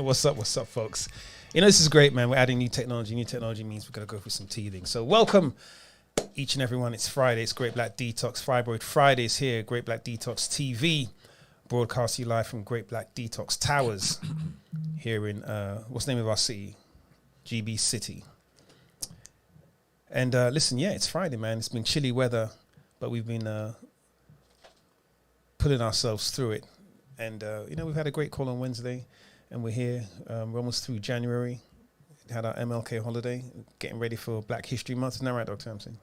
What's up, folks? You know, this is great, man. We're adding new technology. New technology means we're going to go through some teething. So welcome, each and everyone. It's Friday. It's Great Black Detox. Fibroid Fridays here. Great Black Detox TV. Broadcast you live from Great Black Detox Towers here in, what's the name of our city? GB City. And listen, yeah, it's Friday, man. It's been chilly weather, but we've been putting ourselves through it. And, you know, we've had a great call on Wednesday, and we're here. We're almost through January. Had our MLK holiday, getting ready for Black History Month. Isn't that right, Dr. Hampson?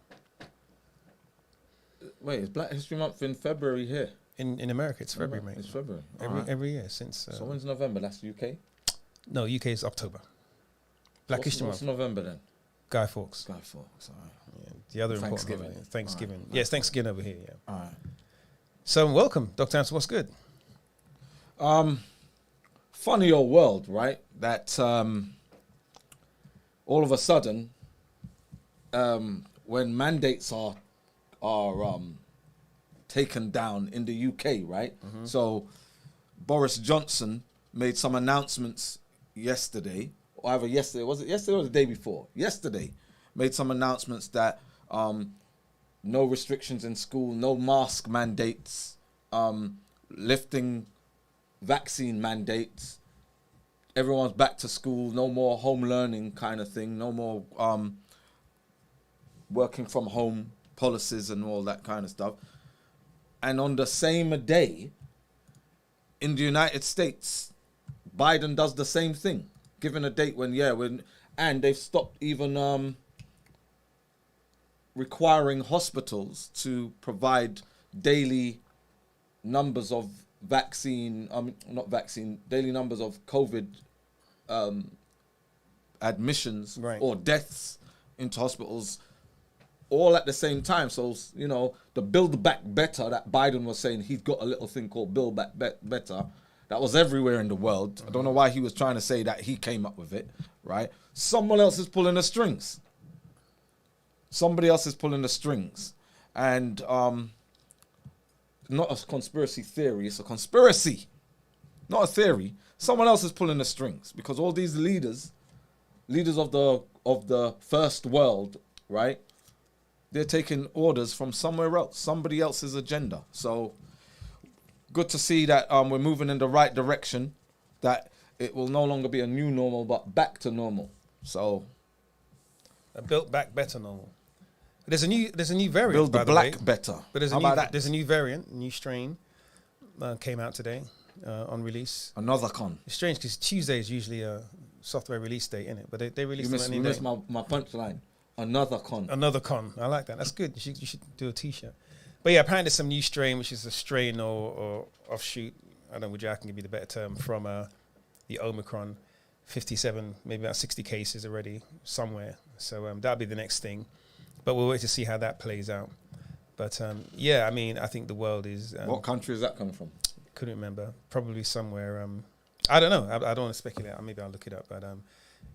Wait, is Black History Month in February here? In America, it's February, mate. It's February. Every year since... so when's November? That's UK? No, UK is October. Black History Month. What's November then? Guy Fawkes. Guy Fawkes, all right. Yeah, the other Thanksgiving. important holiday. Thanksgiving. Right. Yes, Thanksgiving over here, yeah. All right. So welcome, Dr. Hampson. What's good? Funny old world, right? That all of a sudden, when mandates are taken down in the UK, right? Mm-hmm. So Boris Johnson made some announcements yesterday, or either yesterday, was it yesterday or the day before? Yesterday, made some announcements that no restrictions in school, no mask mandates, lifting vaccine mandates, everyone's back to school, no more home learning kind of thing, no more working from home policies and all that kind of stuff. And on the same day, in the United States, Biden does the same thing, given a date and they've stopped even requiring hospitals to provide daily numbers of daily numbers of COVID admissions or deaths into hospitals all at the same time. So, you know, the Build Back Better that Biden was saying, he's got a little thing called Build Back Better. That was everywhere in the world. Mm-hmm. I don't know why he was trying to say that he came up with it, right? Someone else is pulling the strings. Somebody else is pulling the strings. And not a conspiracy theory, it's a conspiracy, not a theory. Someone else is pulling the strings because all these leaders of the first world, right? They're taking orders from somewhere else, somebody else's agenda. So good to see that we're moving in the right direction, that it will no longer be a new normal, but back to normal. So a built back better normal. There's a new variant. Build the black better. But there's a new variant, new strain came out today on release. Another con. It's strange because Tuesday is usually a software release date, isn't it? But they released it. You missed my punchline. Another con. Another con. I like that. That's good. You should do a T-shirt. But yeah, apparently there's some new strain, which is a strain or offshoot. I don't know, would Jack can give you the better term, from the Omicron. 57, maybe about 60 cases already somewhere. So that'll be the next thing. But we'll wait to see how that plays out. But yeah, I mean, I think the world is... what country is that coming from? Couldn't remember. Probably somewhere... I don't know. I don't want to speculate. Maybe I'll look it up. But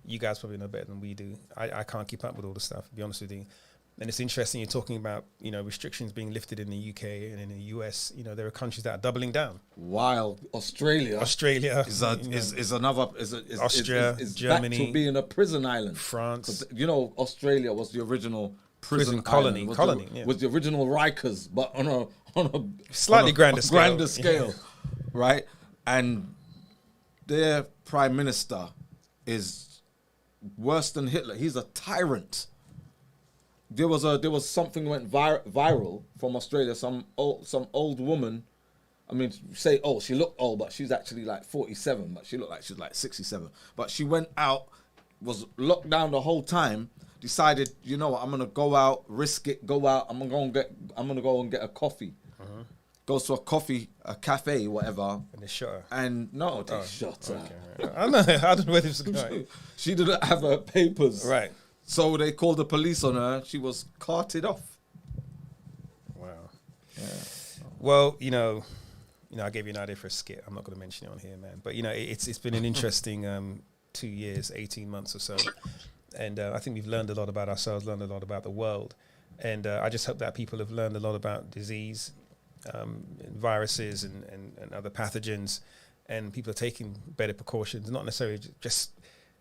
you guys probably know better than we do. I can't keep up with all the stuff, to be honest with you. And it's interesting you're talking about, you know, restrictions being lifted in the UK and in the US. You know, there are countries that are doubling down. While Australia is Austria, Germany, back to being a prison island. France. You know, Australia was the original prison colony. Was the original Rikers, but on a slightly grander scale, right? And their prime minister is worse than Hitler. He's a tyrant. There was something went viral from Australia. Some old woman. I mean, say she looked old, but she's actually like 47. But she looked like she's like 67. But she went out, was locked down the whole time. Decided, you know what, I'm gonna go out, risk it, go out. I'm gonna go and get a coffee. Uh-huh. Goes to a cafe, whatever. And they shot her. And no, they shot her. Okay. I don't know where this is going. She didn't have her papers. Right. So they called the police on her. She was carted off. Wow. Yeah. Well, you know, I gave you an idea for a skit. I'm not going to mention it on here, man. But, you know, it's been an interesting 2 years, 18 months or so. And I think we've learned a lot about ourselves, learned a lot about the world. And I just hope that people have learned a lot about disease, viruses and other pathogens. and people are taking better precautions, not necessarily just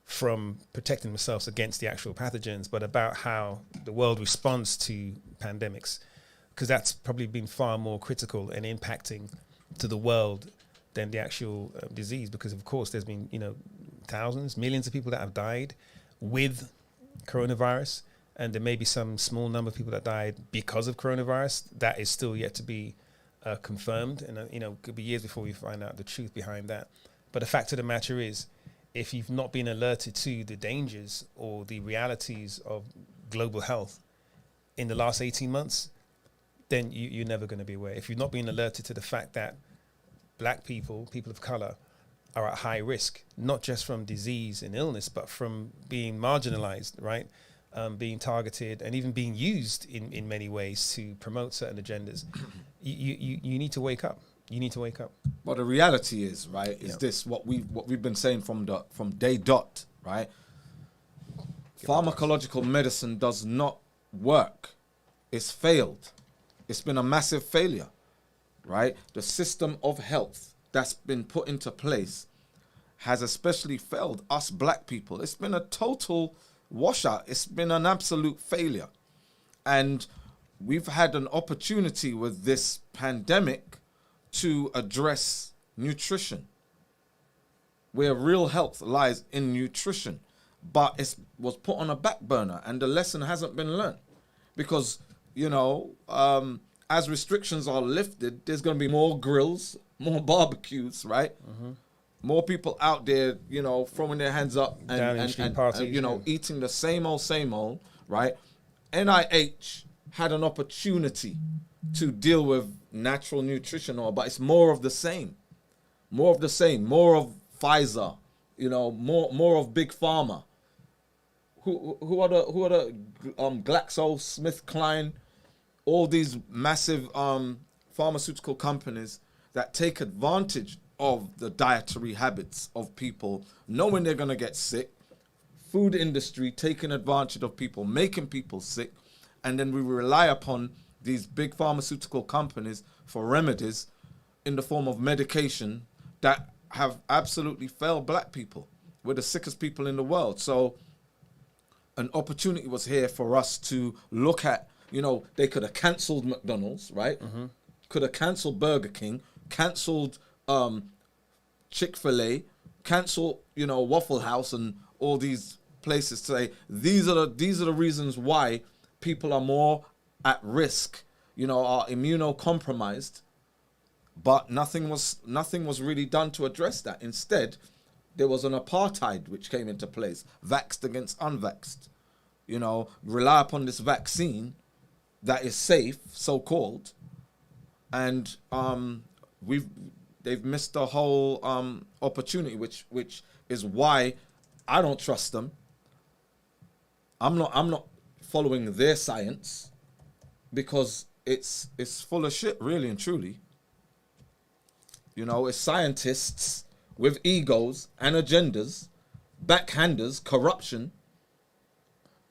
from protecting themselves against the actual pathogens, but about how the world responds to pandemics, because that's probably been far more critical and impacting to the world than the actual disease. Because of course there's been, thousands, millions of people that have died with coronavirus, and there may be some small number of people that died because of coronavirus. That is still yet to be confirmed, and could be years before we find out the truth behind that. But the fact of the matter is, if you've not been alerted to the dangers or the realities of global health in the last 18 months, then you're never going to be aware. If you've not been alerted to the fact that black people of color, are at high risk, not just from disease and illness, but from being marginalized, right? Being targeted and even being used in many ways to promote certain agendas. You need to wake up. You need to wake up. Well, the reality is, right, is this what we've been saying from day dot, right? Pharmacological medicine does not work. It's failed. It's been a massive failure, right? The system of health that's been put into place has especially failed us black people. It's been a total washout. It's been an absolute failure. And we've had an opportunity with this pandemic to address nutrition, where real health lies in nutrition, but it was put on a back burner, and the lesson hasn't been learned, because as restrictions are lifted, there's going to be more grills, more barbecues, right? Mm-hmm. More people out there, throwing their hands up and parties, eating the same old, right? NIH had an opportunity to deal with natural nutrition, but it's more of the same, more of Pfizer, more of big pharma. Who are the GlaxoSmithKline, all these massive pharmaceutical companies that take advantage of the dietary habits of people, knowing they're going to get sick. Food industry taking advantage of people, making people sick, and then we rely upon these big pharmaceutical companies for remedies in the form of medication that have absolutely failed black people. We're the sickest people in the world. So an opportunity was here for us to look at, they could have cancelled McDonald's, right? Mm-hmm. Could have cancelled Burger King, cancelled Chick-fil-A, cancel, Waffle House and all these places to say these are the reasons why people are more at risk, are immunocompromised. But nothing was really done to address that. Instead, there was an apartheid which came into place, vaxxed against unvaxxed. Rely upon this vaccine that is safe, so-called, and they've missed the whole opportunity, which is why I don't trust them. I'm not following their science, because it's full of shit, really and truly. It's scientists with egos and agendas, backhanders, corruption,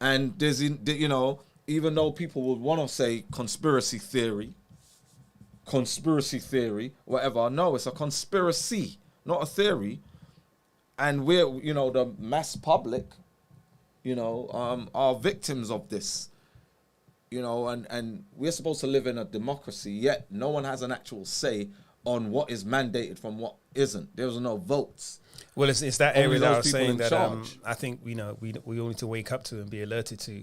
and there's even though people would want to say conspiracy theory, whatever. No, it's a conspiracy, not a theory. And we're, the mass public, are victims of this, and we're supposed to live in a democracy, yet no one has an actual say on what is mandated from what isn't. There's no votes. Well, it's that area that I was saying that I think, we all need to wake up to and be alerted to.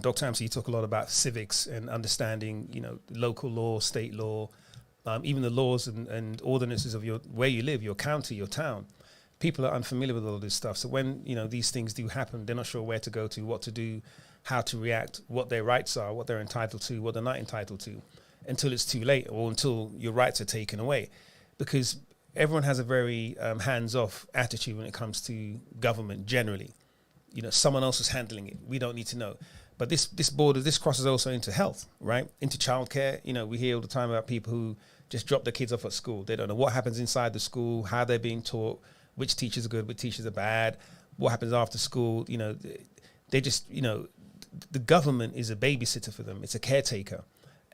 Dr. Amsey, you talk a lot about civics and understanding, local law, state law, even the laws and ordinances of where you live, your county, your town. People are unfamiliar with all this stuff. So when, these things do happen, they're not sure where to go to, what to do, how to react, what their rights are, what they're entitled to, what they're not entitled to, until it's too late or until your rights are taken away. Because everyone has a very hands-off attitude when it comes to government generally. Someone else is handling it. We don't need to know. But this crosses also into health, right? Into childcare. We hear all the time about people who just drop their kids off at school. They don't know what happens inside the school, how they're being taught, which teachers are good, which teachers are bad, what happens after school. They just, the government is a babysitter for them. It's a caretaker.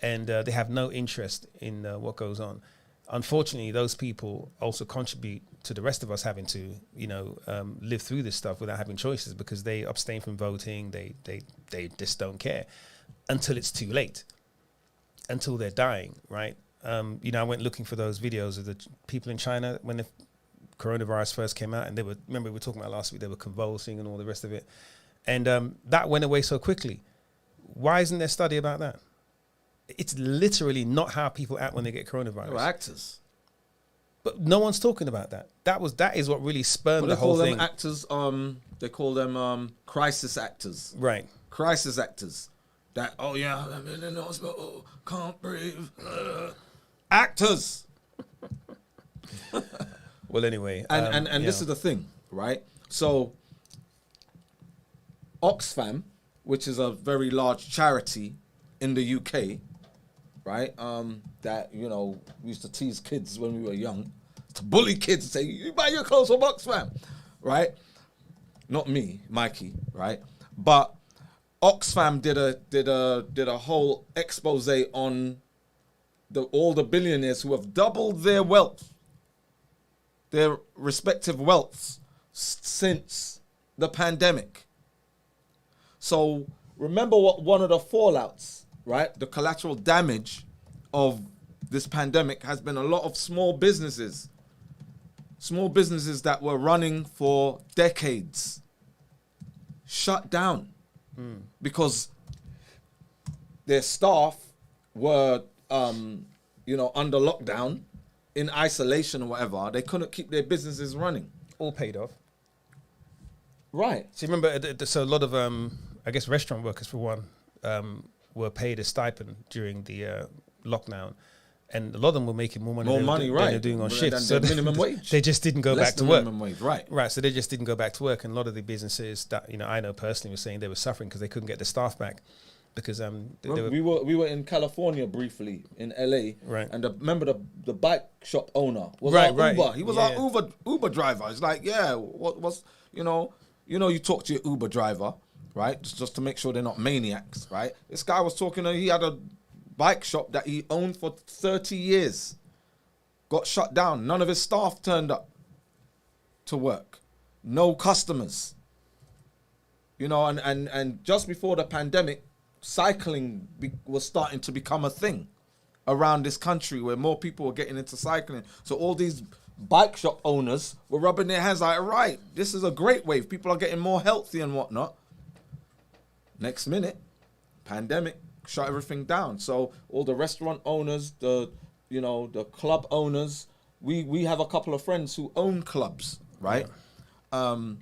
And they have no interest in what goes on. unfortunately, those people also contribute to the rest of us having to, live through this stuff without having choices, because they abstain from voting. They just don't care until it's too late, until they're dying, right? I went looking for those videos of the people in China when the coronavirus first came out, and remember we were talking about last week, they were convulsing and all the rest of it. And that went away so quickly. Why isn't there a study about that? It's literally not how people act when they get coronavirus. They were actors. But no one's talking about that. That is what really spurned the whole thing. They call them actors, they call them crisis actors. Right. Crisis actors. That, oh yeah, I'm in the hospital, can't breathe. Actors. Well, anyway. And this is the thing, right? So, Oxfam, which is a very large charity in the UK, right? That, we used to tease kids when we were young, to bully kids and say, you buy your clothes from Oxfam, right? Not me, Mikey, right? But Oxfam did a whole expose on all the billionaires who have doubled their wealth, their respective wealths since the pandemic. So remember what one of the fallouts, right? The collateral damage of this pandemic has been a lot of small businesses that were running for decades shut down because their staff were, under lockdown, in isolation or whatever. They couldn't keep their businesses running. All paid off. Right. So you remember, so a lot of, I guess, restaurant workers, for one, were paid a stipend during the lockdown. And a lot of them were making more money than they're doing on shifts. So minimum wage. They just didn't go back to work. Minimum wage, right. Right, so they just didn't go back to work. And a lot of the businesses that, I know personally were saying they were suffering because they couldn't get the staff back. Because we were in California briefly, in LA. Right. And remember the bike shop owner was our Uber. He was our Uber driver. It's like, you talk to your Uber driver, right? Just to make sure they're not maniacs, right? This guy was talking, he had a bike shop that he owned for 30 years. Got shut down. None of his staff turned up to work. No customers. And just before the pandemic, cycling was starting to become a thing around this country, where more people were getting into cycling. So all these bike shop owners were rubbing their hands like, right, this is a great wave. People are getting more healthy and whatnot. Next minute, pandemic shut everything down. So all the restaurant owners, the club owners, we have a couple of friends who own clubs, right? Yeah.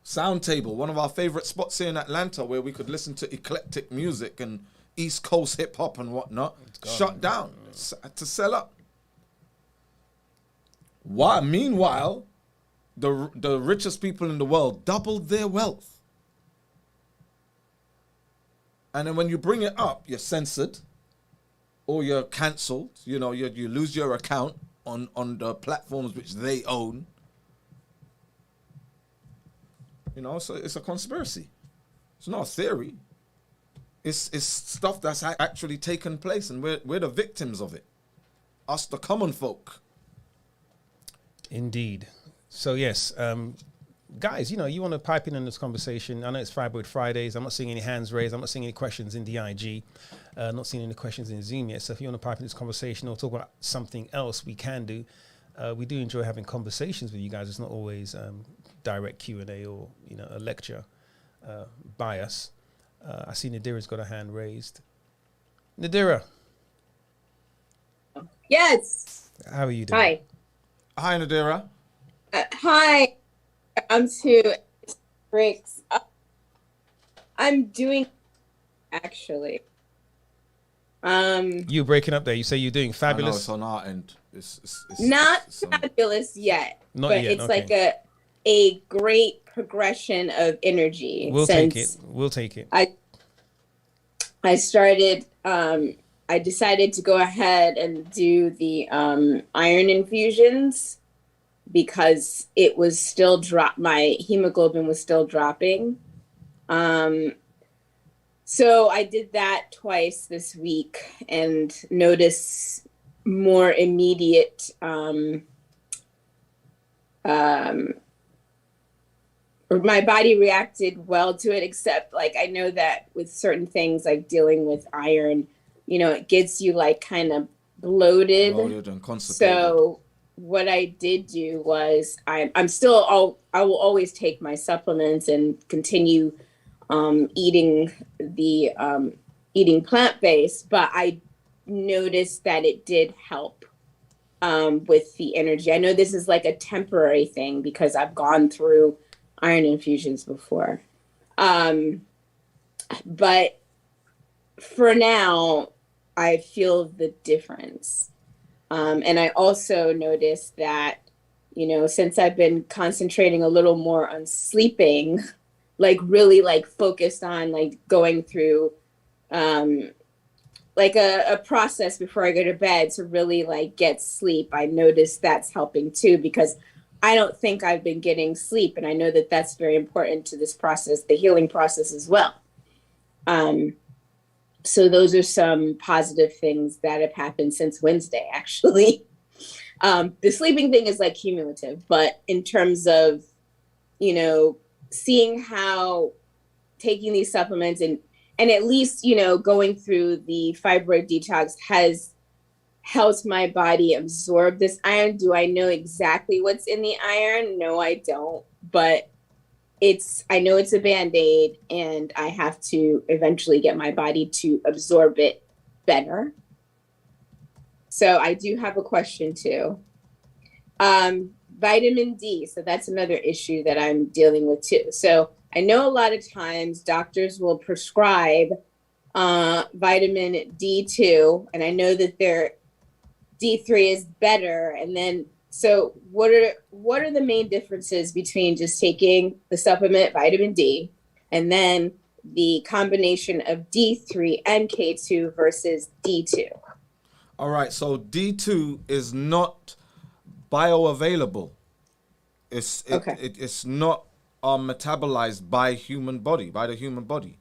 Sound Table, one of our favorite spots here in Atlanta, where we could listen to eclectic music and East Coast hip hop and whatnot, shut down to sell up. Why? Meanwhile, the richest people in the world doubled their wealth. And then when you bring it up, you're censored or you're cancelled. You lose your account on the platforms which they own. So it's a conspiracy. It's not a theory. It's stuff that's actually taken place, and we're the victims of it. Us, the common folk. Indeed. So yes, guys, you want to pipe in this conversation. I know it's Fibroid Fridays. I'm not seeing any hands raised. I'm not seeing any questions in the IG. Not seeing any questions in Zoom yet. So if you want to pipe in this conversation or talk about something else, we can do. We do enjoy having conversations with you guys. It's not always direct Q&A or a lecture by us. I see Nadira's got a hand raised. Nadira. Yes. How are you doing? Hi, Nadira. Hi. I'm to breaks. I'm doing actually. You breaking up there? You say you're doing fabulous. I know, it's on our end. It's not fabulous yet, not but yet, it's okay. like a great progression of energy. We'll take it. I started. I decided to go ahead and do the iron infusions because it was still my hemoglobin was still dropping. So I did that twice this week and noticed more immediate or my body reacted well to it, except like I know that with certain things like dealing with iron, you know, it gets you like kind of bloated And constipated. So what I did do was I'm still I will always take my supplements and continue eating the eating plant-based, but I noticed that it did help with the energy. I know this is like a temporary thing because I've gone through iron infusions before. But for now, I feel the difference. And I also noticed that, you know, since I've been concentrating a little more on sleeping, like really like focused on like going through like a process before I go to bed to really like get sleep, I noticed that's helping too, because I don't think I've been getting sleep. And I know that that's very important to this process, the healing process as well. So those are some positive things that have happened since Wednesday, actually. The sleeping thing is like cumulative, but in terms of, you know, seeing how taking these supplements and at least, you know, going through the fibroid detox has helped my body absorb this iron. Do I know exactly what's in the iron? No, I don't. But I know it's a Band-Aid, and I have to eventually get my body to absorb it better. So I do have a question too. Vitamin D. So that's another issue that I'm dealing with too. So I know a lot of times doctors will prescribe vitamin D2, and I know that their D3 is better. And then, so what are the main differences between just taking the supplement vitamin D and then the combination of D3 and K2 versus D2? All right, so D2 is not bioavailable. It's not metabolized by the human body,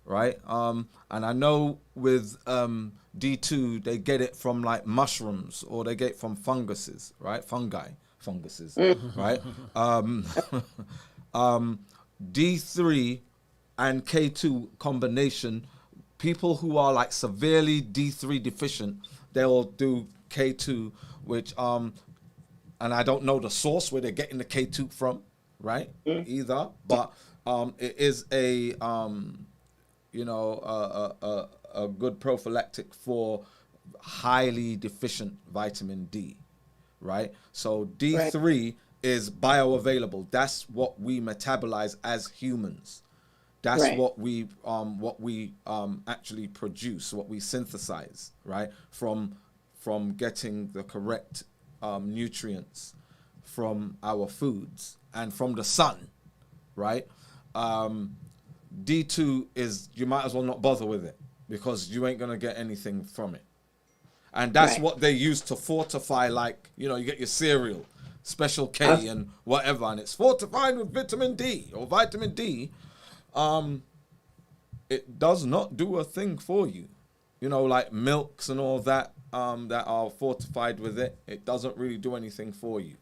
right? And I know with D2 they get it from like mushrooms, or they get it from funguses, right? Funguses, right? D3 and K2 combination, people who are like severely D3 deficient, they'll do K2, which and I don't know the source where they're getting the K2 from, right? Either, but it is a a good prophylactic for highly deficient vitamin D, right? So D3 is bioavailable. That's what we metabolize as humans. That's what we actually produce, what we synthesize, right? From getting the correct nutrients from our foods and from the sun, right? D2 is, you might as well not bother with it because you ain't gonna get anything from it. And that's what they use to fortify, like, you know, you get your cereal, Special K and whatever, and it's fortified with vitamin D or vitamin D. It does not do a thing for you. You know, like milks and all that, that are fortified with it. It doesn't really do anything for you.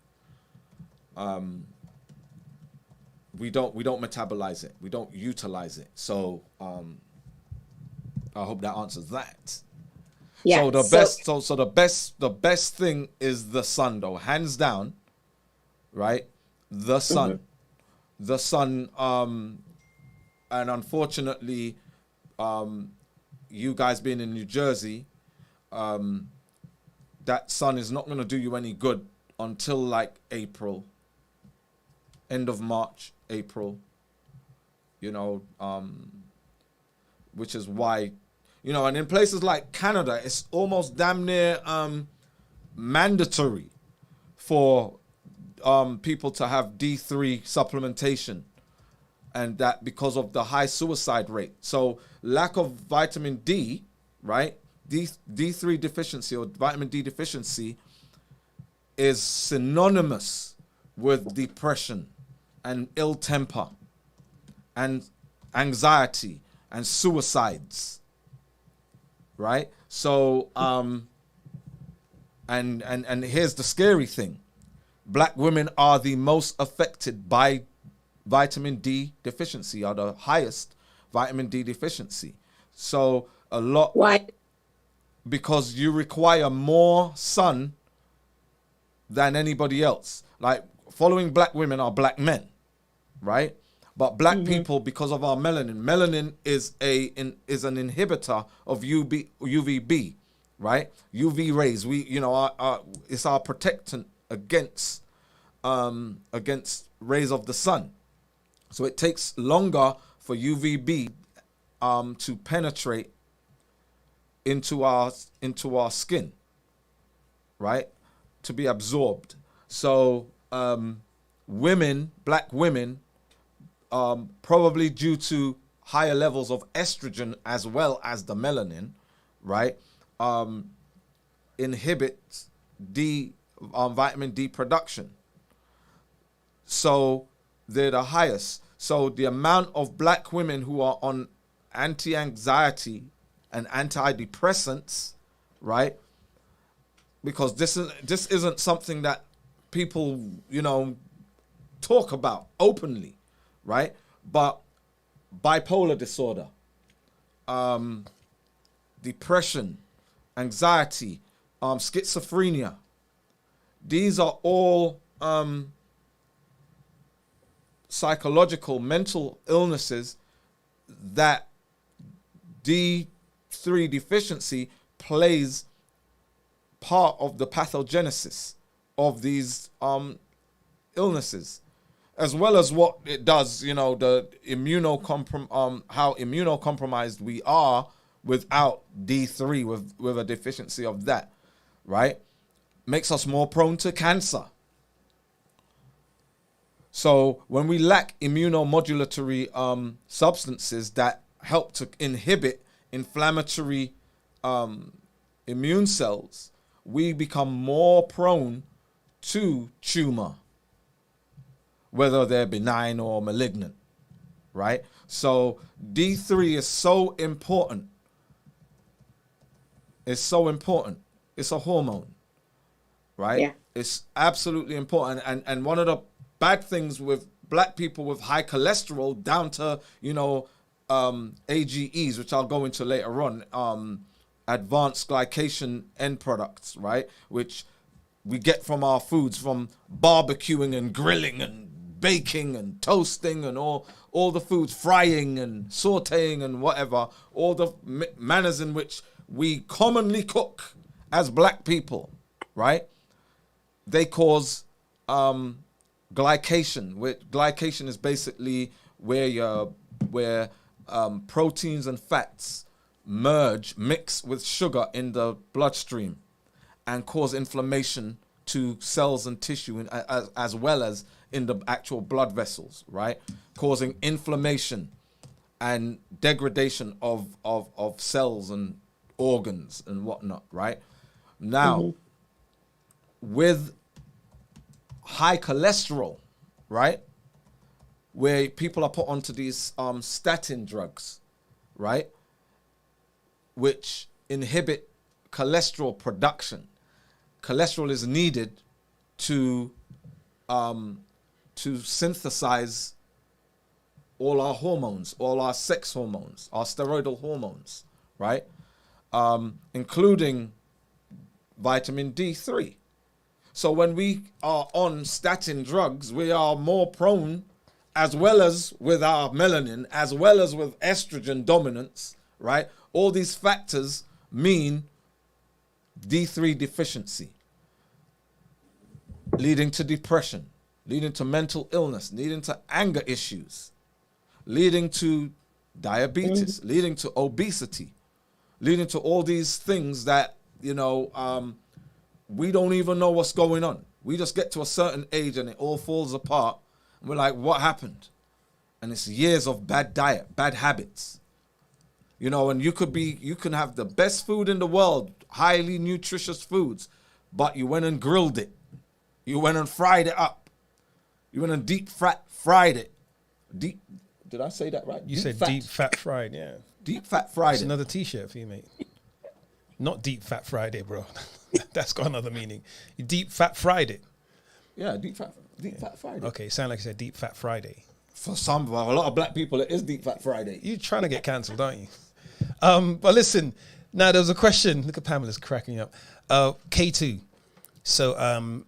We don't metabolize it. We don't utilize it. So I hope that answers that. Yeah. So the best thing is the sun, though, hands down. Right, the sun, the sun. And unfortunately, you guys being in New Jersey, that sun is not going to do you any good until like April, end of March, April, you know, which is why, you know, and in places like Canada, it's almost damn near mandatory for people to have D3 supplementation, and that because of the high suicide rate. So lack of vitamin D, right? D3 deficiency or vitamin D deficiency is synonymous with depression and ill temper and anxiety and suicides, right? So And here's the scary thing. Black women are the most affected by vitamin D deficiency, are the highest vitamin D deficiency. So a lot. Why? Because you require more sun than anybody else. Like following black women are black men, right? But black people, because of our melanin is an inhibitor of UVB, right? UV rays. It's our protectant against rays of the sun. So it takes longer for UVB to penetrate into our skin, right? To be absorbed. So black women, probably due to higher levels of estrogen as well as the melanin, right, inhibits vitamin D production. So they're the highest. So the amount of black women who are on anti-anxiety and antidepressants, right? Because this isn't something that people, talk about openly, right? But bipolar disorder, depression, anxiety, schizophrenia, these are all psychological, mental illnesses that D3 deficiency plays part of the pathogenesis of these illnesses, as well as what it does, the how immunocompromised we are without D3, with a deficiency of that, right? Makes us more prone to cancer. So when we lack immunomodulatory substances that help to inhibit inflammatory immune cells, we become more prone to tumor, whether they're benign or malignant, right? So D3 is so important. It's so important. It's a hormone, right? Yeah. It's absolutely important. And one of the bad things with black people with high cholesterol, down to, AGEs, which I'll go into later on, advanced glycation end products, right? Which we get from our foods, from barbecuing and grilling and baking and toasting and all the foods, frying and sauteing and whatever, all the manners in which we commonly cook as black people, right? They cause glycation. Glycation is basically where proteins and fats mix with sugar in the bloodstream and cause inflammation to cells and tissue, as well as in the actual blood vessels, right? Causing inflammation and degradation of cells and organs and whatnot, right? Now, with high cholesterol, right, where people are put onto these statin drugs, right, which inhibit cholesterol production. Cholesterol is needed to synthesize all our hormones, all our sex hormones, our steroidal hormones, right, including vitamin D3. So when we are on statin drugs, we are more prone, as well as with our melanin, as well as with estrogen dominance, right? All these factors mean D3 deficiency, leading to depression, leading to mental illness, leading to anger issues, leading to diabetes, leading to obesity, leading to all these things that, we don't even know what's going on. We just get to a certain age and it all falls apart. And we're like, what happened? And it's years of bad diet, bad habits. And you can have the best food in the world, highly nutritious foods, but you went and grilled it. You went and fried it up. You went and deep fried it. Did I say that right? You said deep fat fried, yeah. Deep fat fried. It's another t-shirt for you, mate. Not deep fat Friday, bro. That's got another meaning. You deep fat fried it. Yeah, deep fat Friday. Okay, sound like you said deep fat Friday. For some, a lot of black people, it is deep fat Friday. You're trying to get cancelled, aren't you? But listen, now there was a question. Look at Pamela's cracking up. K2. So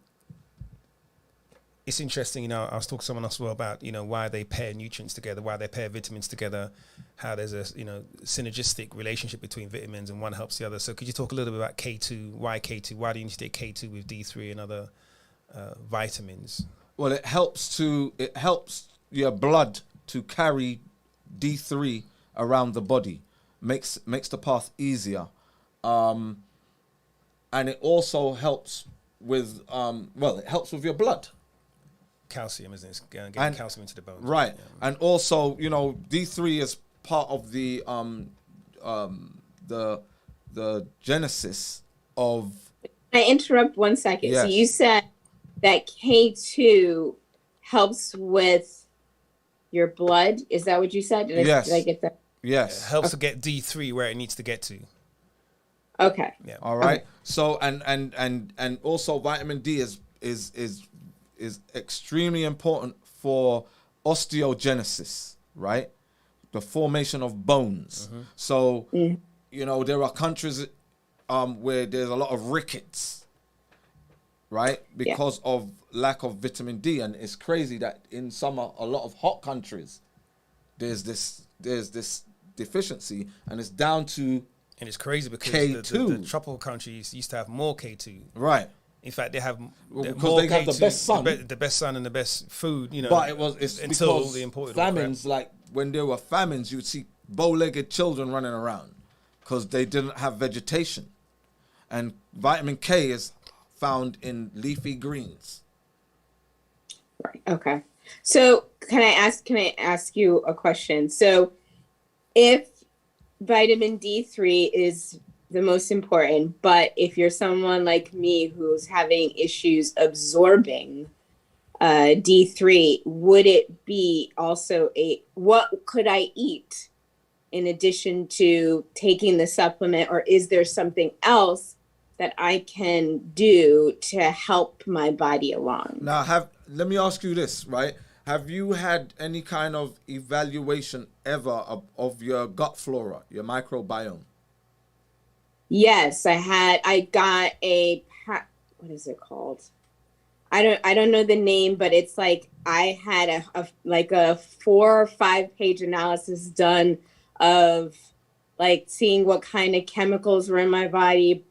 it's interesting, you know, I was talking to someone else as well about, you know, why they pair nutrients together, why they pair vitamins together, how there's a, you know, synergistic relationship between vitamins and one helps the other. So could you talk a little bit about K2? Why K2? Why do you need to take K2 with D3 and other vitamins? Well, it helps your blood to carry D3 around the body, makes the path easier, and it also helps with it helps with your blood. Calcium, isn't it? It's getting calcium into the bones. Right, yeah. And also, you know, D3 is part of the genesis of. I interrupt 1 second. Yes. So you said that K2 helps with your blood. Is that what you said? Did I get that? Yes. It helps to get D3 where it needs to get to. Okay. Yeah. All right. Okay. So and also vitamin D is extremely important for osteogenesis, right? The formation of bones. Mm-hmm. So, you know, there are countries where there's a lot of rickets, right? Because of lack of vitamin D. And it's crazy that in summer, a lot of hot countries, there's this deficiency, and it's down to and it's crazy because K2. the tropical countries used to have more K2. Right. In fact, they have because more they have the best sun, the best sun and the best food. You know, but it's until because they imported famines. Like when there were famines, you'd see bow-legged children running around because they didn't have vegetation. And vitamin K is found in leafy greens. Right. Okay. So can I ask you a question? So if vitamin D3 is the most important, but if you're someone like me who's having issues absorbing D3, would it be also what could I eat in addition to taking the supplement, or is there something else that I can do to help my body along? Now, let me ask you this, right? Have you had any kind of evaluation ever of your gut flora, your microbiome? Yes, I got what is it called? I don't know the name, but it's like I had a 4 or 5 page analysis done of like seeing what kind of chemicals were in my body,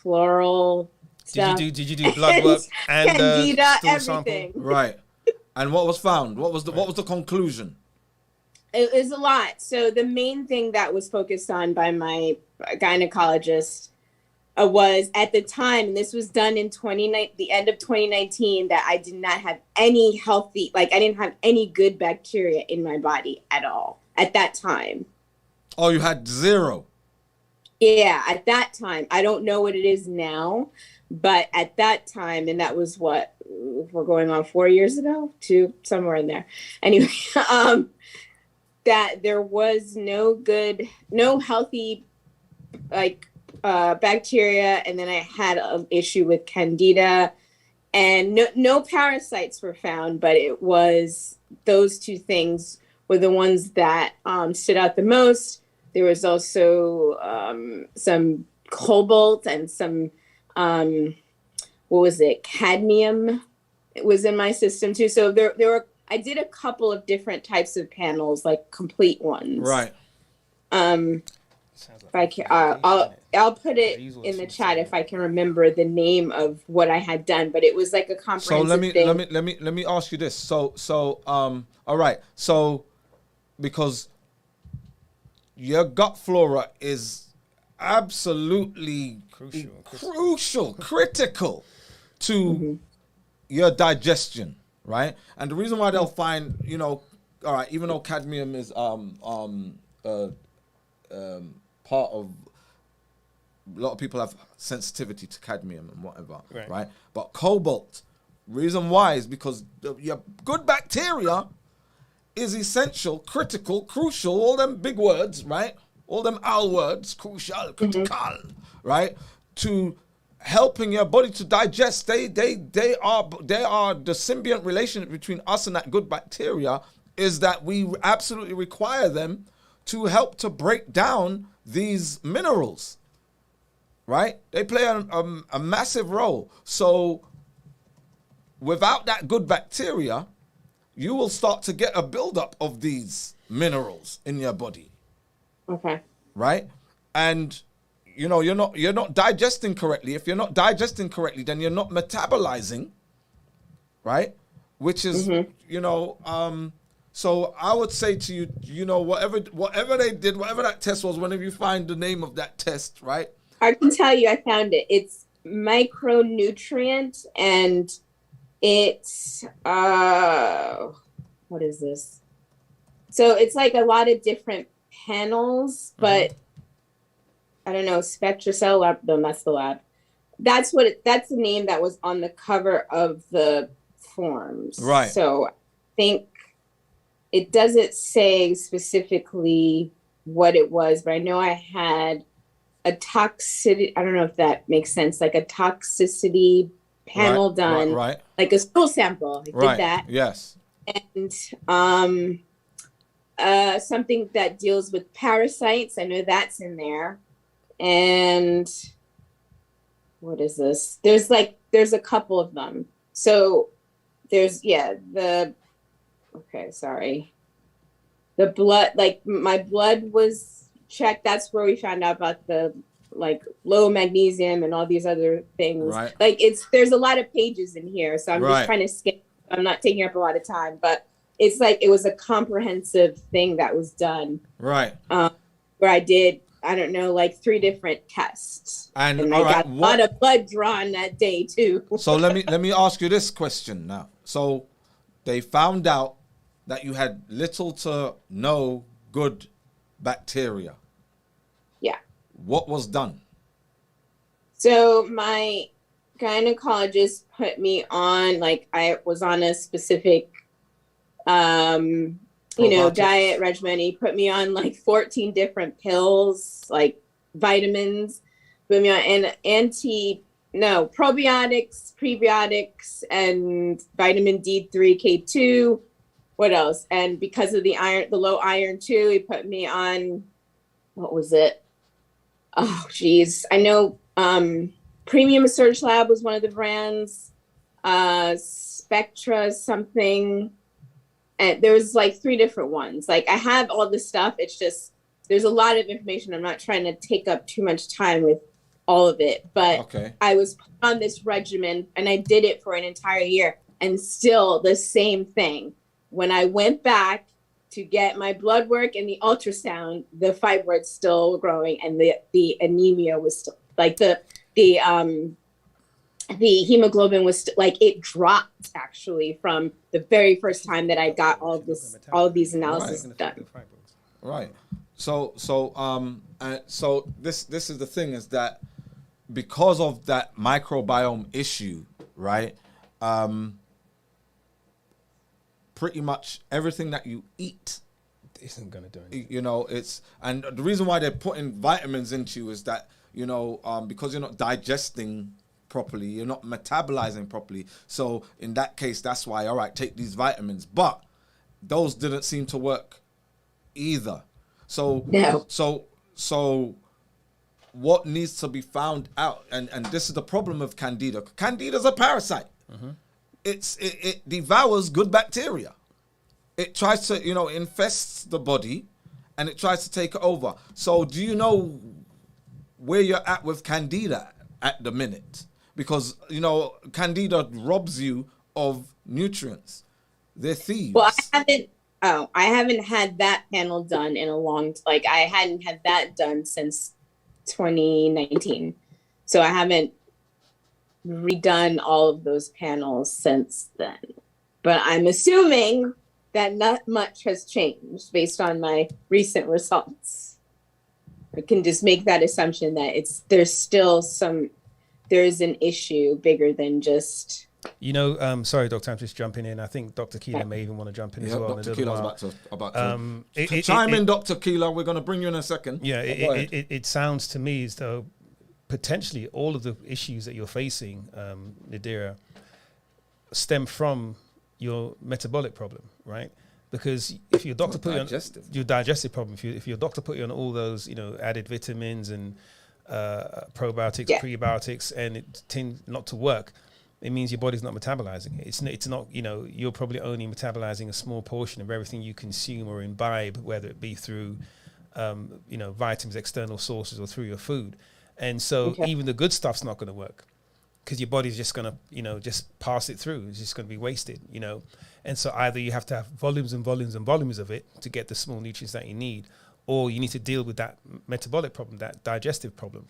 floral stuff. Did you do blood work and Candida, stool everything. sample? Right. And what was found? What was the conclusion? It was a lot. So the main thing that was focused on by my gynecologist was at the time, and this was done in the end of 2019, that I did not have any healthy, I didn't have any good bacteria in my body at all at that time. Oh, you had 0? Yeah, at that time. I don't know what it is now, but at that time, and that was what we're going on 4 years ago, somewhere in there. Anyway, that there was no healthy bacteria, and then I had an issue with candida, and no parasites were found, but it was those 2 things were the ones that stood out the most. There was also some cobalt and some cadmium. It was in my system too. So there were. I did a couple of different types of panels, like complete ones. Right. If I can, I'll put it in the chat if I can remember the name of what I had done, but it was like a comprehensive thing. let me ask you this. So all right. So because your gut flora is absolutely critical to your digestion, right? And the reason why they'll find, all right, even though cadmium is part of, a lot of people have sensitivity to cadmium and whatever, right? But cobalt, reason why is because your good bacteria is essential, critical, crucial, all them big words, right? All them owl words, crucial, critical, right? to helping your body to digest. They are the symbiont relationship between us and that good bacteria is that we absolutely require them to help to break down these minerals, right? They play a massive role. So without that good bacteria, you will start to get a buildup of these minerals in your body. Okay. Right? And you're not digesting correctly. If you're not digesting correctly, then you're not metabolizing, right? Which is, so I would say to you, whatever they did, whatever that test was, whenever you find the name of that test, right? I can tell you I found it. It's micronutrient, and it's, what is this? So it's like a lot of different panels, but I don't know, SpectraCell Lab, no, that's the lab. That's the name that was on the cover of the forms. Right. So I think it doesn't say specifically what it was, but I know I had a toxicity, I don't know if that makes sense, like a toxicity panel done, right. like a stool sample. I did that. Yes. And something that deals with parasites. I know that's in there. And what is this? There's a couple of them. So there's, the blood, like my blood was checked. That's where we found out about the low magnesium and all these other things. Right. There's a lot of pages in here. So I'm just trying to skip. I'm not taking up a lot of time, but it's it was a comprehensive thing that was done. Right. Where I did, I don't know, 3 different tests. And I got a lot of blood drawn that day too. So let me ask you this question now. So they found out that you had little to no good bacteria. Yeah. What was done? So my gynecologist put me on, I was on a specific, diet regimen. He put me on 14 different pills, vitamins, put me on probiotics, prebiotics, and vitamin D3, K2. What else? And because of the low iron too, he put me on, what was it? Oh, geez. I know Premium Research Lab was one of the brands. Spectra something. And there was 3 different ones. I have all this stuff. It's just, there's a lot of information. I'm not trying to take up too much time with all of it. But I was on this regimen and I did it for an entire year, and still the same thing. When I went back to get my blood work and the ultrasound, the fibroids still growing, and the anemia was still the hemoglobin was it dropped actually from the very first time that I got all of these analyses done. Right. So this is the thing, is that because of that microbiome issue, right? Pretty much everything that you eat isn't going to do anything. And the reason why they're putting vitamins into you is that, because you're not digesting properly, you're not metabolizing properly. So in that case, that's why, all right, take these vitamins. But those didn't seem to work either. So no. So what needs to be found out, and this is the problem of Candida. Candida's a parasite. Mm-hmm. It devours good bacteria. It tries to, infests the body, and it tries to take it over. So do you know where you're at with Candida at the minute? Because, Candida robs you of nutrients. They're thieves. Well, I haven't had that panel done in a long, I hadn't had that done since 2019. So I haven't redone all of those panels since then. But I'm assuming that not much has changed based on my recent results. I can just make that assumption that there's an issue bigger than just. Sorry, Doctor, I'm just jumping in. I think Dr. Keeler may even want to jump in as well. Dr. Keeler's about to chime in, Dr. Keeler. We're going to bring you in a second. Yeah, it sounds to me as though potentially all of the issues that you're facing, Nadira, stem from your metabolic problem, right? Because if your doctor put you on your digestive problem, if your doctor put you on all those, added vitamins and probiotics, prebiotics, and it tends not to work, it means your body's not metabolizing it. It's not, you're probably only metabolizing a small portion of everything you consume or imbibe, whether it be through, vitamins, external sources, or through your food. And so even the good stuff's not going to work because your body's just going to, just pass it through. It's just going to be wasted, And so either you have to have volumes and volumes and volumes of it to get the small nutrients that you need, or you need to deal with that metabolic problem, that digestive problem,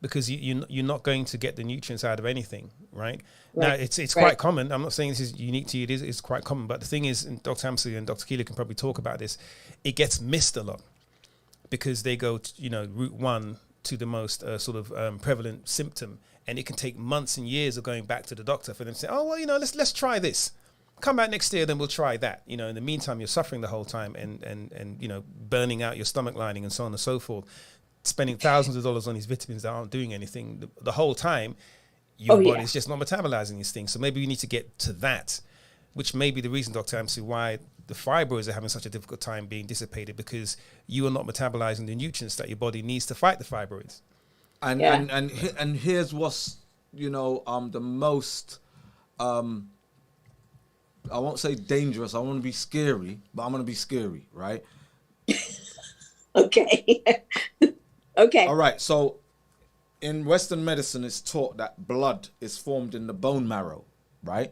because you're not going to get the nutrients out of anything, right? Now, it's quite common. I'm not saying this is unique to you. It's quite common. But the thing is, and Dr. Hamsu and Dr. Keeler can probably talk about this, it gets missed a lot because they go, route one to the most prevalent symptom. And it can take months and years of going back to the doctor for them to say, oh, well, let's try this. Come back next year, then we'll try that. In the meantime, you're suffering the whole time and burning out your stomach lining and so on and so forth, spending thousands of dollars on these vitamins that aren't doing anything the whole time. Your body's just not metabolizing these things. So maybe we need to get to that, which may be the reason, Dr. Amsu, why the fibroids are having such a difficult time being dissipated, because you are not metabolizing the nutrients that your body needs to fight the fibroids. And here's what's, the most, I won't say dangerous. I want to be scary, but I'm going to be scary, right? Okay. Okay. All right. So in Western medicine, it's taught that blood is formed in the bone marrow, right?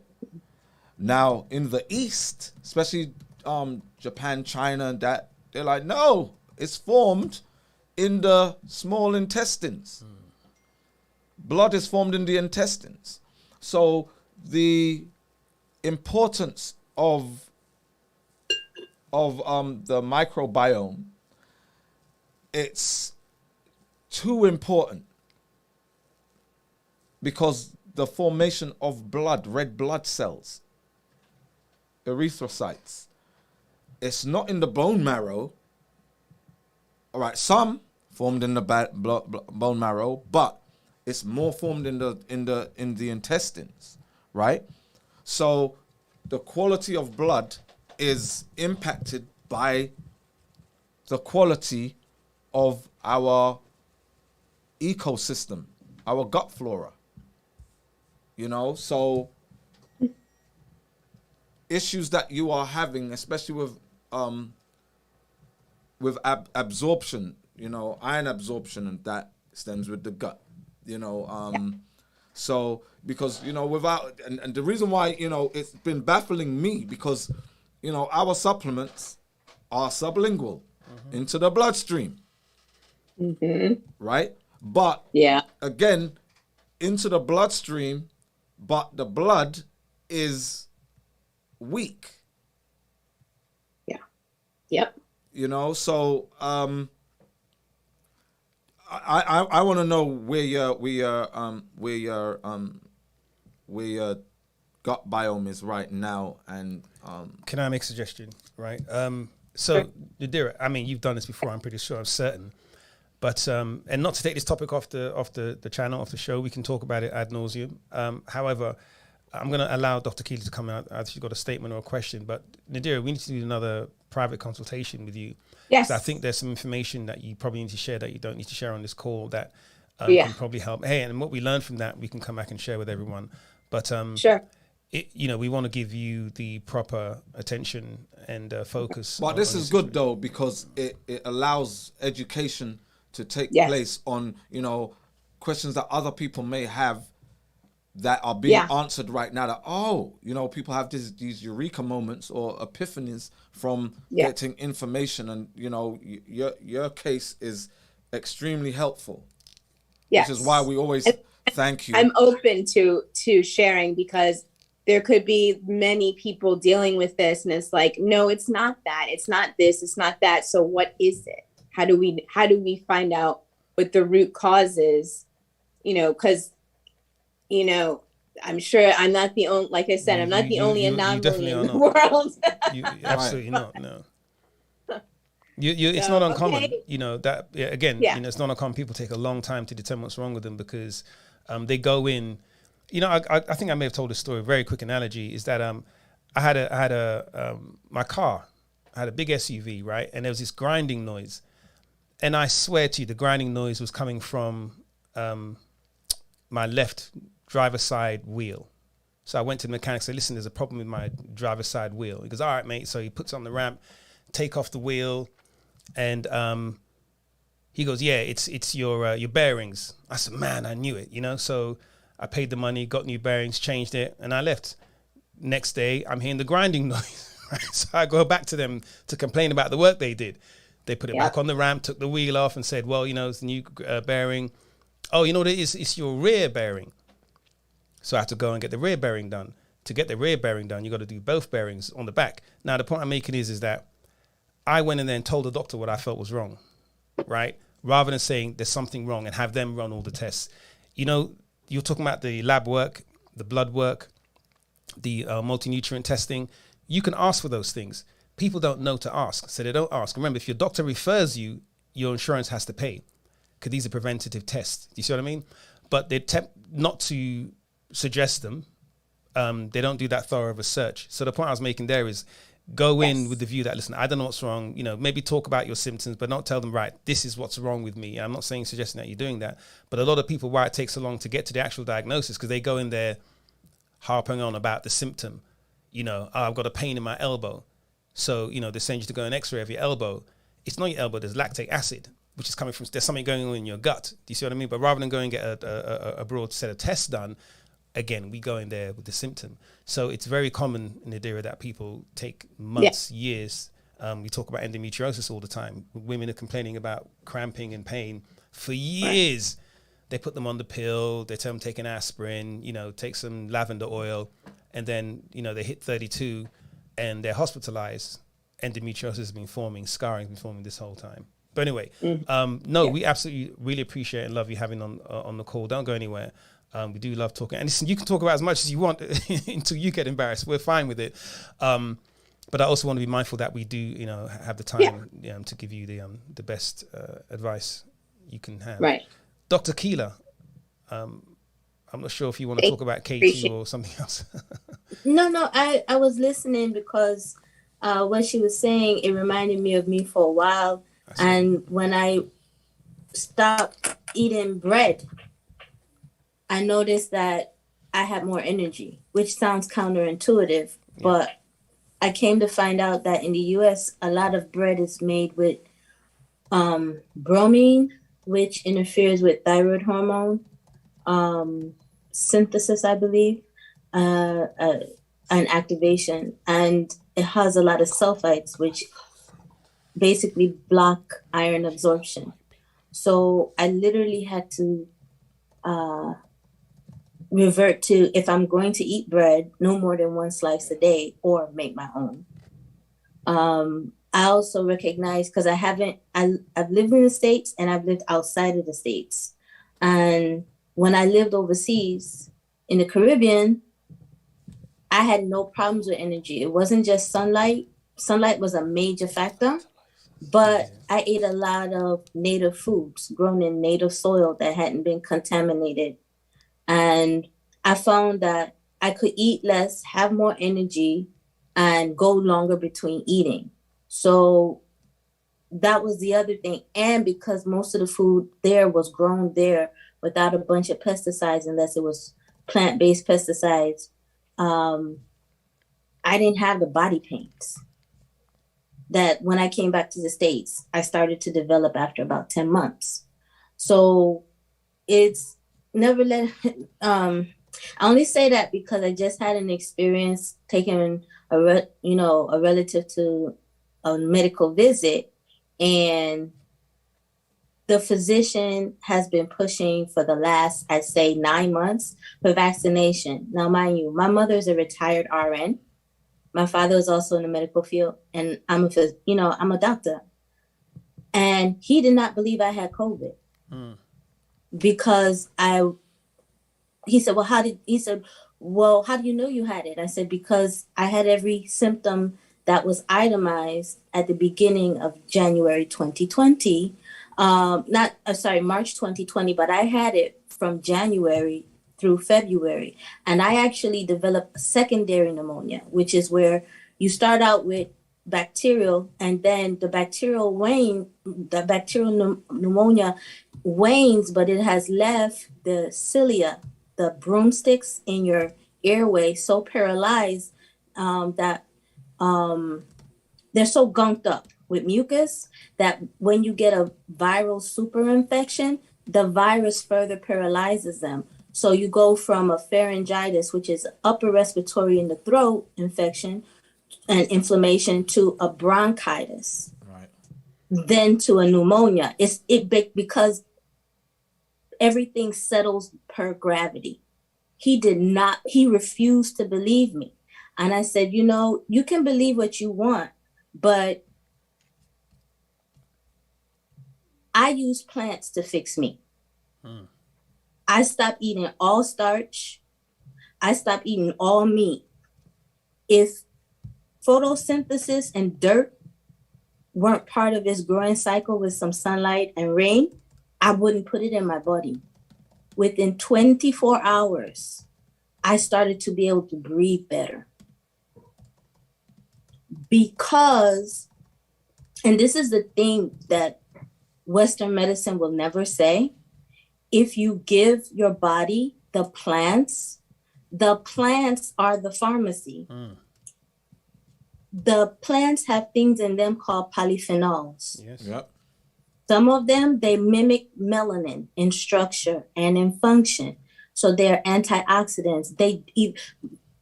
Now, in the East, especially Japan, China, and that, they're like, no, it's formed in the small intestines. Blood is formed in the intestines. So the importance of the microbiome, it's too important, because the formation of blood, red blood cells, erythrocytes, it's not in the bone marrow. All right, some formed in the bone marrow, but it's more formed in the intestines, right? So the quality of blood is impacted by the quality of our ecosystem, our gut flora. So issues that you are having, especially with absorption, iron absorption, and that stems with the gut, so because, without, and the reason why, it's been baffling me, because, our supplements are sublingual into the bloodstream, right? But again, into the bloodstream, but the blood is weak. Yeah. Yep. So I want to know where your gut biome is right now, and can I make a suggestion? Right. So Nadira, I mean, you've done this before. I'm pretty sure. I'm certain. But and not to take this topic off the channel, off the show, we can talk about it ad nauseum. However, I'm going to allow Dr. Keeler to come out if she's got a statement or a question. But Nadira, we need to do another private consultation with you. Yes. So I think there's some information that you probably need to share that you don't need to share on this call that can probably help. Hey, and what we learned from that, we can come back and share with everyone. But sure. We want to give you the proper attention and focus. But this is good though, because it allows education to take place on, questions that other people may have that are being answered right now, that, people have these eureka moments or epiphanies from getting information, and, your case is extremely helpful. Yes. Which is why we always thank you. I'm open to sharing, because there could be many people dealing with this, and it's like, no, it's not that. It's not this. It's not that. So what is it? How do we find out what the root cause is? Because, I'm sure I'm not the only, like I said, I'm not the only anomaly in the world. You absolutely not, no. It's So, not uncommon, okay. you know, that, yeah, again, Yeah. you know, it's not uncommon. People take a long time to determine what's wrong with them because they go in, you know, I think I may have told this story, a very quick analogy is that my car, I had a big SUV, right? And there was this grinding noise. And I swear to you, the grinding noise was coming from my left driver's side wheel. So I went to the mechanic and said, listen, there's a problem with my driver's side wheel. He goes, all right, mate. So he puts on the ramp, take off the wheel, and he goes, yeah, it's your bearings. I said, man, I knew it, you know. So I paid the money, got new bearings, changed it, and I left. Next day, I'm hearing the grinding noise. Right? So I go back to them to complain about the work they did. They put it back on the ramp, took the wheel off, and said, well, you know, it's the new bearing. Oh, you know what it is? It's your rear bearing. So I had to go and get the rear bearing done. To get the rear bearing done, you got to do both bearings on the back. Now, the point I'm making is that I went in there and told the doctor what I felt was wrong, right? Rather than saying there's something wrong and have them run all the tests. You know, you're talking about the lab work, the blood work, the multi-nutrient testing. You can ask for those things. People don't know to ask, so they don't ask. Remember, if your doctor refers you, your insurance has to pay because these are preventative tests. Do you see what I mean? But they attempt not to suggest them. They don't do that thorough research. So the point I was making there is go in with the view that, listen, I don't know what's wrong. You know, maybe talk about your symptoms, but not tell them, right, this is what's wrong with me. I'm not suggesting that you're doing that. But a lot of people, why it takes so long to get to the actual diagnosis, because they go in there harping on about the symptom. You know, oh, I've got a pain in my elbow. So, you know, they send you to go an x-ray of your elbow. It's not your elbow, there's lactic acid, which is coming from, there's something going on in your gut. Do you see what I mean? But rather than going and get a broad set of tests done, again, we go in there with the symptom. So it's very common in the area that people take months, years. We talk about endometriosis all the time. Women are complaining about cramping and pain for years. Right. They put them on the pill. They tell them take an aspirin, you know, take some lavender oil. And then, you know, they hit 32 and they're hospitalized. Endometriosis has been forming, scarring has been forming this whole time. But anyway, we absolutely really appreciate and love you having on the call. Don't go anywhere. We do love talking. And listen, you can talk about as much as you want until you get embarrassed. We're fine with it. But I also want to be mindful that we do, you know, have the time to give you the best advice you can have. Right. Dr. Keela, I'm not sure if you want to talk about K2 or something else. No, I was listening because what she was saying, it reminded me of me for a while. And when I stopped eating bread, I noticed that I had more energy, which sounds counterintuitive, but I came to find out that in the US, a lot of bread is made with bromine, which interferes with thyroid hormone synthesis, I believe, and activation. And it has a lot of sulfites, which basically block iron absorption. So I literally had to revert to, if I'm going to eat bread, no more than one slice a day or make my own. I also recognize, because I've lived in the States and I've lived outside of the States. And when I lived overseas in the Caribbean, I had no problems with energy. It wasn't just sunlight. Sunlight was a major factor, but I ate a lot of native foods grown in native soil that hadn't been contaminated. And I found that I could eat less, have more energy, and go longer between eating. So that was the other thing. And because most of the food there was grown there without a bunch of pesticides, unless it was plant-based pesticides, I didn't have the body pains that when I came back to the States, I started to develop after about 10 months. So it's never I only say that because I just had an experience taking a relative to a medical visit, and the physician has been pushing for the last, I'd say, 9 months for vaccination. Now, mind you, my mother is a retired RN. My father is also in the medical field, and I'm a doctor. And he did not believe I had COVID because he said, well, how do you know you had it? I said, because I had every symptom that was itemized at the beginning of January 2020. March 2020, but I had it from January through February. And I actually developed secondary pneumonia, which is where you start out with bacterial and then the bacterial pneumonia wanes, but it has left the cilia, the broomsticks in your airway, so paralyzed that they're so gunked up with mucus that when you get a viral superinfection, the virus further paralyzes them. So you go from a pharyngitis, which is upper respiratory in the throat infection and inflammation, to a bronchitis, Right. then to a pneumonia. Because everything settles per gravity. He refused to believe me. And I said, you can believe what you want, but I use plants to fix me. I stopped eating all starch. I stopped eating all meat. If photosynthesis and dirt weren't part of his growing cycle with some sunlight and rain, I wouldn't put it in my body. Within 24 hours, I started to be able to breathe better. Because, and this is the thing that Western medicine will never say, if you give your body the plants are the pharmacy. The plants have things in them called polyphenols. Yes. Yep. Some of them, they mimic melanin in structure and in function. So they're antioxidants.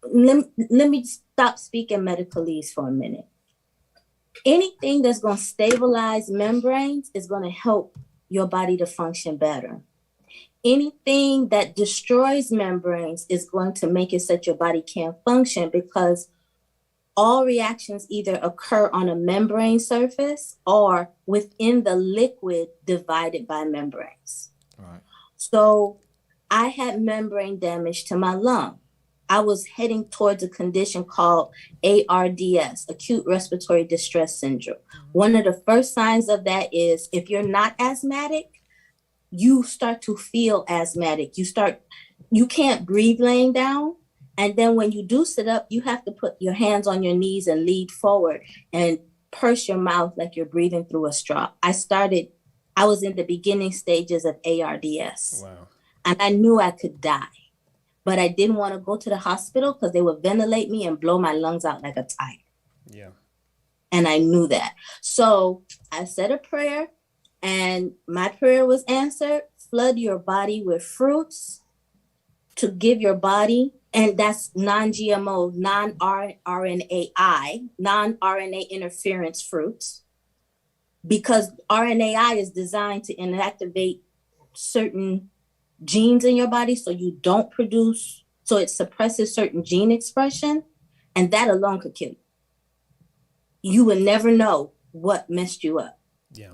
Let me stop speaking medicalese for a minute. Anything that's going to stabilize membranes is going to help your body to function better. Anything that destroys membranes is going to make it so that your body can't function, because all reactions either occur on a membrane surface or within the liquid divided by membranes. Right. So I had membrane damage to my lung. I was heading towards a condition called ARDS, acute respiratory distress syndrome. One of the first signs of that is if you're not asthmatic, you start to feel asthmatic. You can't breathe laying down. And then when you do sit up, you have to put your hands on your knees and lead forward and purse your mouth like you're breathing through a straw. I was in the beginning stages of ARDS. Wow. And I knew I could die, but I didn't want to go to the hospital because they would ventilate me and blow my lungs out like a tire. Yeah. And I knew that. So I said a prayer, and my prayer was answered. Flood your body with fruits to give your body, and that's non-GMO, non-RNAi interference fruits, because RNAi is designed to inactivate certain genes in your body so it suppresses certain gene expression, and that alone could kill you. You would never know what messed you up. Yeah.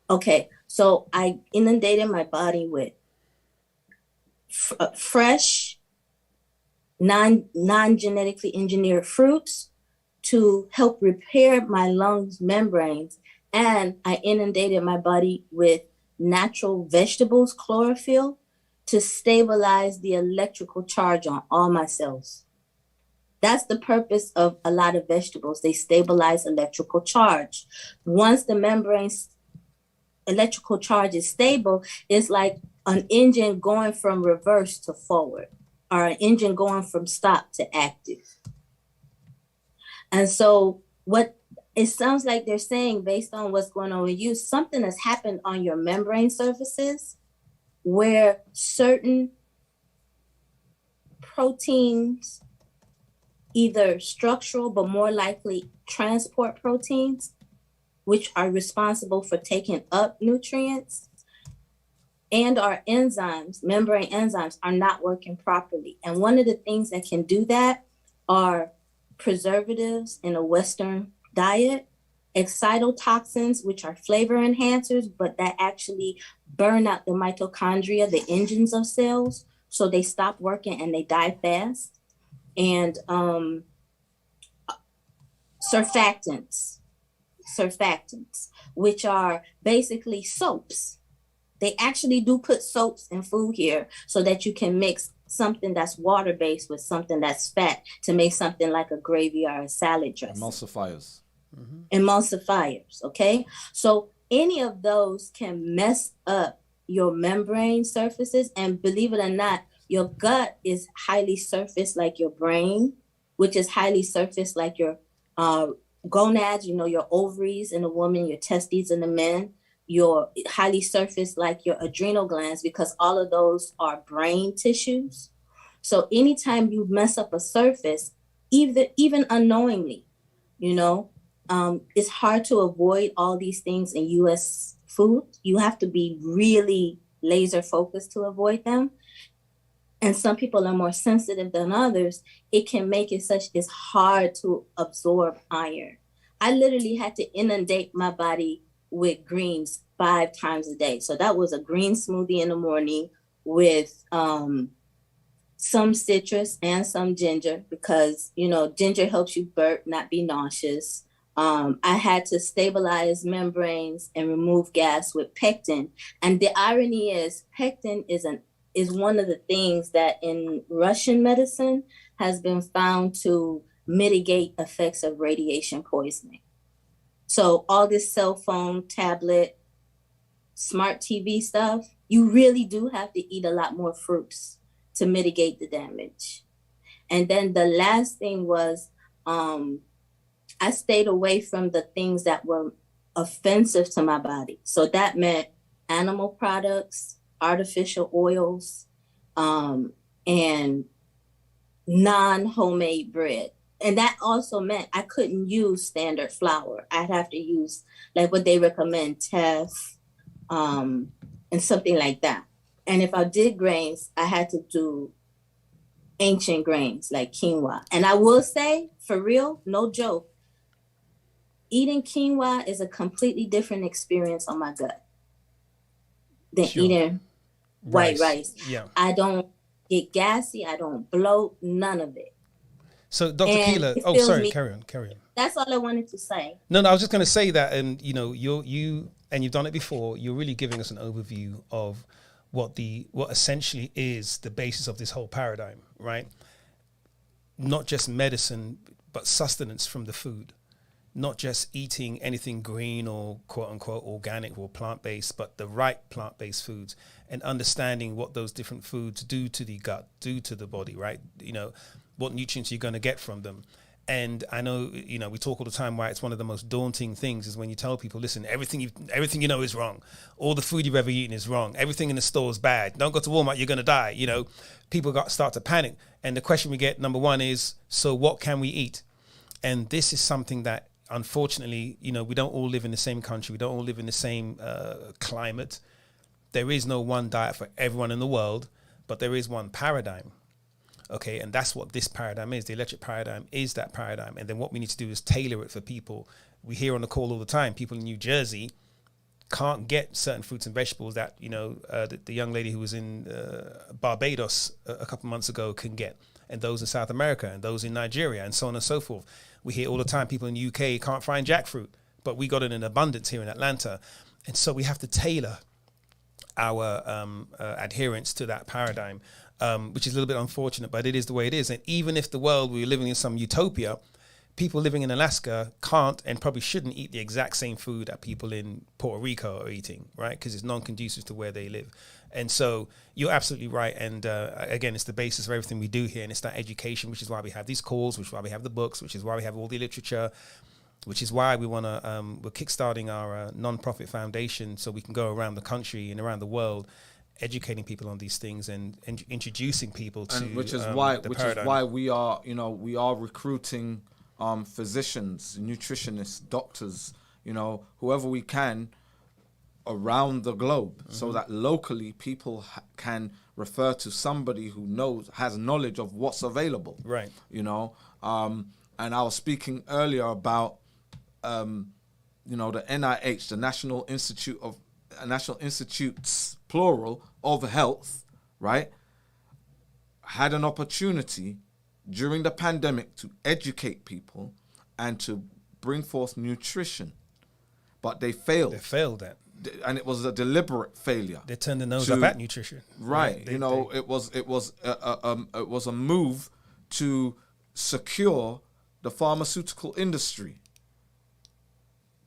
Okay, so I inundated my body with fresh, non-genetically engineered fruits to help repair my lungs membranes, and I inundated my body with natural vegetables, chlorophyll, to stabilize the electrical charge on all my cells. That's the purpose of a lot of vegetables. They stabilize electrical charge. Once the membrane's electrical charge is stable, it's like an engine going from reverse to forward, or an engine going from stop to active. And so what it sounds like they're saying, based on what's going on with you, something has happened on your membrane surfaces where certain proteins, either structural, but more likely transport proteins, which are responsible for taking up nutrients, and our enzymes, membrane enzymes, are not working properly. And one of the things that can do that are preservatives in a Western diet, excitotoxins, which are flavor enhancers, but that actually burn out the mitochondria, the engines of cells, so they stop working and they die fast. And surfactants, which are basically soaps. They actually do put soaps in food here so that you can mix something that's water-based with something that's fat to make something like a gravy or a salad dressing. Emulsifiers. Emulsifiers, okay? So any of those can mess up your membrane surfaces. And believe it or not, your gut is highly surfaced like your brain, which is highly surfaced like your gonads, your ovaries in a woman, your testes in a man, your highly surfaced like your adrenal glands, because all of those are brain tissues. So anytime you mess up a surface, even unknowingly, it's hard to avoid all these things in U.S. food. You have to be really laser focused to avoid them. And some people are more sensitive than others. It can make it it's hard to absorb iron. I literally had to inundate my body with greens 5 times a day. So that was a green smoothie in the morning with some citrus and some ginger, because, ginger helps you burp, not be nauseous. I had to stabilize membranes and remove gas with pectin. And the irony is pectin is one of the things that in Russian medicine has been found to mitigate effects of radiation poisoning. So all this cell phone, tablet, smart TV stuff, you really do have to eat a lot more fruits to mitigate the damage. And then the last thing was I stayed away from the things that were offensive to my body. So that meant animal products, artificial oils, and non-homemade bread. And that also meant I couldn't use standard flour. I'd have to use like what they recommend, teff, and something like that. And if I did grains, I had to do ancient grains like quinoa. And I will say, for real, no joke, eating quinoa is a completely different experience on my gut than eating white rice. Yeah. I don't get gassy. I don't bloat, none of it. So, Dr. Keeler, carry on. That's all I wanted to say. No, I was just going to say that, and you and you've done it before. You're really giving us an overview of what essentially is the basis of this whole paradigm, right? Not just medicine, but sustenance from the food. Not just eating anything green or quote unquote organic or plant-based, but the right plant-based foods, and understanding what those different foods do to the gut, do to the body, right? What nutrients you're going to get from them. And I know, we talk all the time why it's one of the most daunting things is when you tell people, listen, everything you know is wrong. All the food you've ever eaten is wrong. Everything in the store is bad. Don't go to Walmart, you're going to die. People start to panic. And the question we get, number one, is, so what can we eat? And this is something that, unfortunately, we don't all live in the same country. We don't all live in the same climate. There is no one diet for everyone in the world, but there is one paradigm. Okay, and that's what this paradigm is. The electric paradigm is that paradigm. And then what we need to do is tailor it for people. We hear on the call all the time, people in New Jersey can't get certain fruits and vegetables that, the young lady who was in Barbados a couple months ago can get. And those in South America and those in Nigeria and so on and so forth. We hear all the time people in the UK can't find jackfruit, but we got it in abundance here in Atlanta. And so we have to tailor our adherence to that paradigm. Which is a little bit unfortunate, but it is the way it is. And even if the world, we were living in some utopia, people living in Alaska can't and probably shouldn't eat the exact same food that people in Puerto Rico are eating, right? Because it's non-conducive to where they live. And so you're absolutely right. And again, it's the basis of everything we do here. And it's that education, which is why we have these calls, which is why we have the books, which is why we have all the literature, which is why we want to, we're kickstarting our non-profit foundation so we can go around the country and around the world educating people on these things and introducing people to which is paradigm. why we are recruiting physicians, nutritionists, doctors, whoever we can around the globe, so that locally people can refer to somebody who has knowledge of what's available, right? And I was speaking earlier about the NIH, the National Institutes, plural, of Health, right, had an opportunity during the pandemic to educate people and to bring forth nutrition. But they failed. They failed that. And it was a deliberate failure. They turned their nose up at nutrition. Right. It was a move to secure the pharmaceutical industry.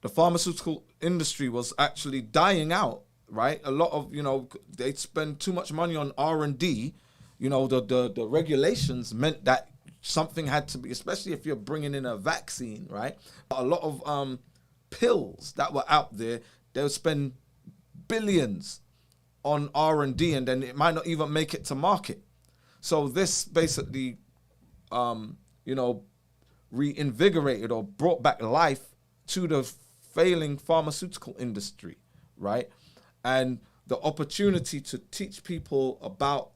The pharmaceutical industry was actually dying out, right? A lot of, they spend too much money on R&D. The regulations meant that something had to be, especially if you're bringing in a vaccine, right? A lot of pills that were out there, they'll spend billions on R&D, and then it might not even make it to market. So this basically, reinvigorated or brought back life to the failing pharmaceutical industry, right? And the opportunity to teach people about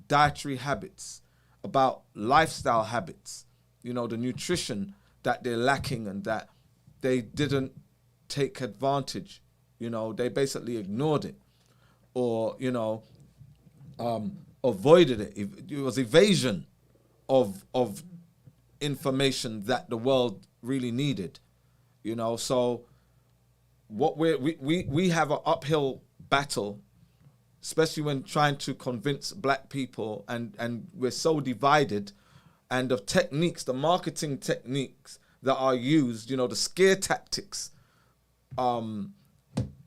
dietary habits, about lifestyle habits, the nutrition that they're lacking and that they didn't take advantage. They basically ignored it or, avoided it. It was evasion of information that the world really needed, So what we have an uphill battle, especially when trying to convince black people, and we're so divided, and the marketing techniques that are used, the scare tactics, the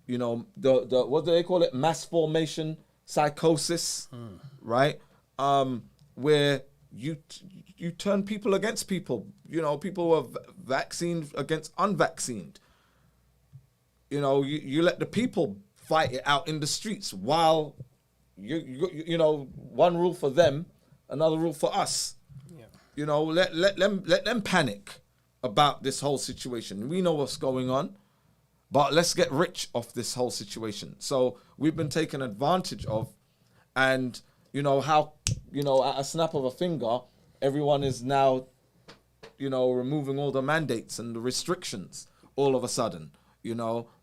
what do they call it? Mass formation psychosis, right? Where you turn people against people. People who are vaccinated against unvaccinated. You let the people fight it out in the streets while you one rule for them, another rule for us. Yeah. Let them panic about this whole situation. We know what's going on, but let's get rich off this whole situation. So we've been taken advantage of, and how at a snap of a finger, everyone is now removing all the mandates and the restrictions all of a sudden.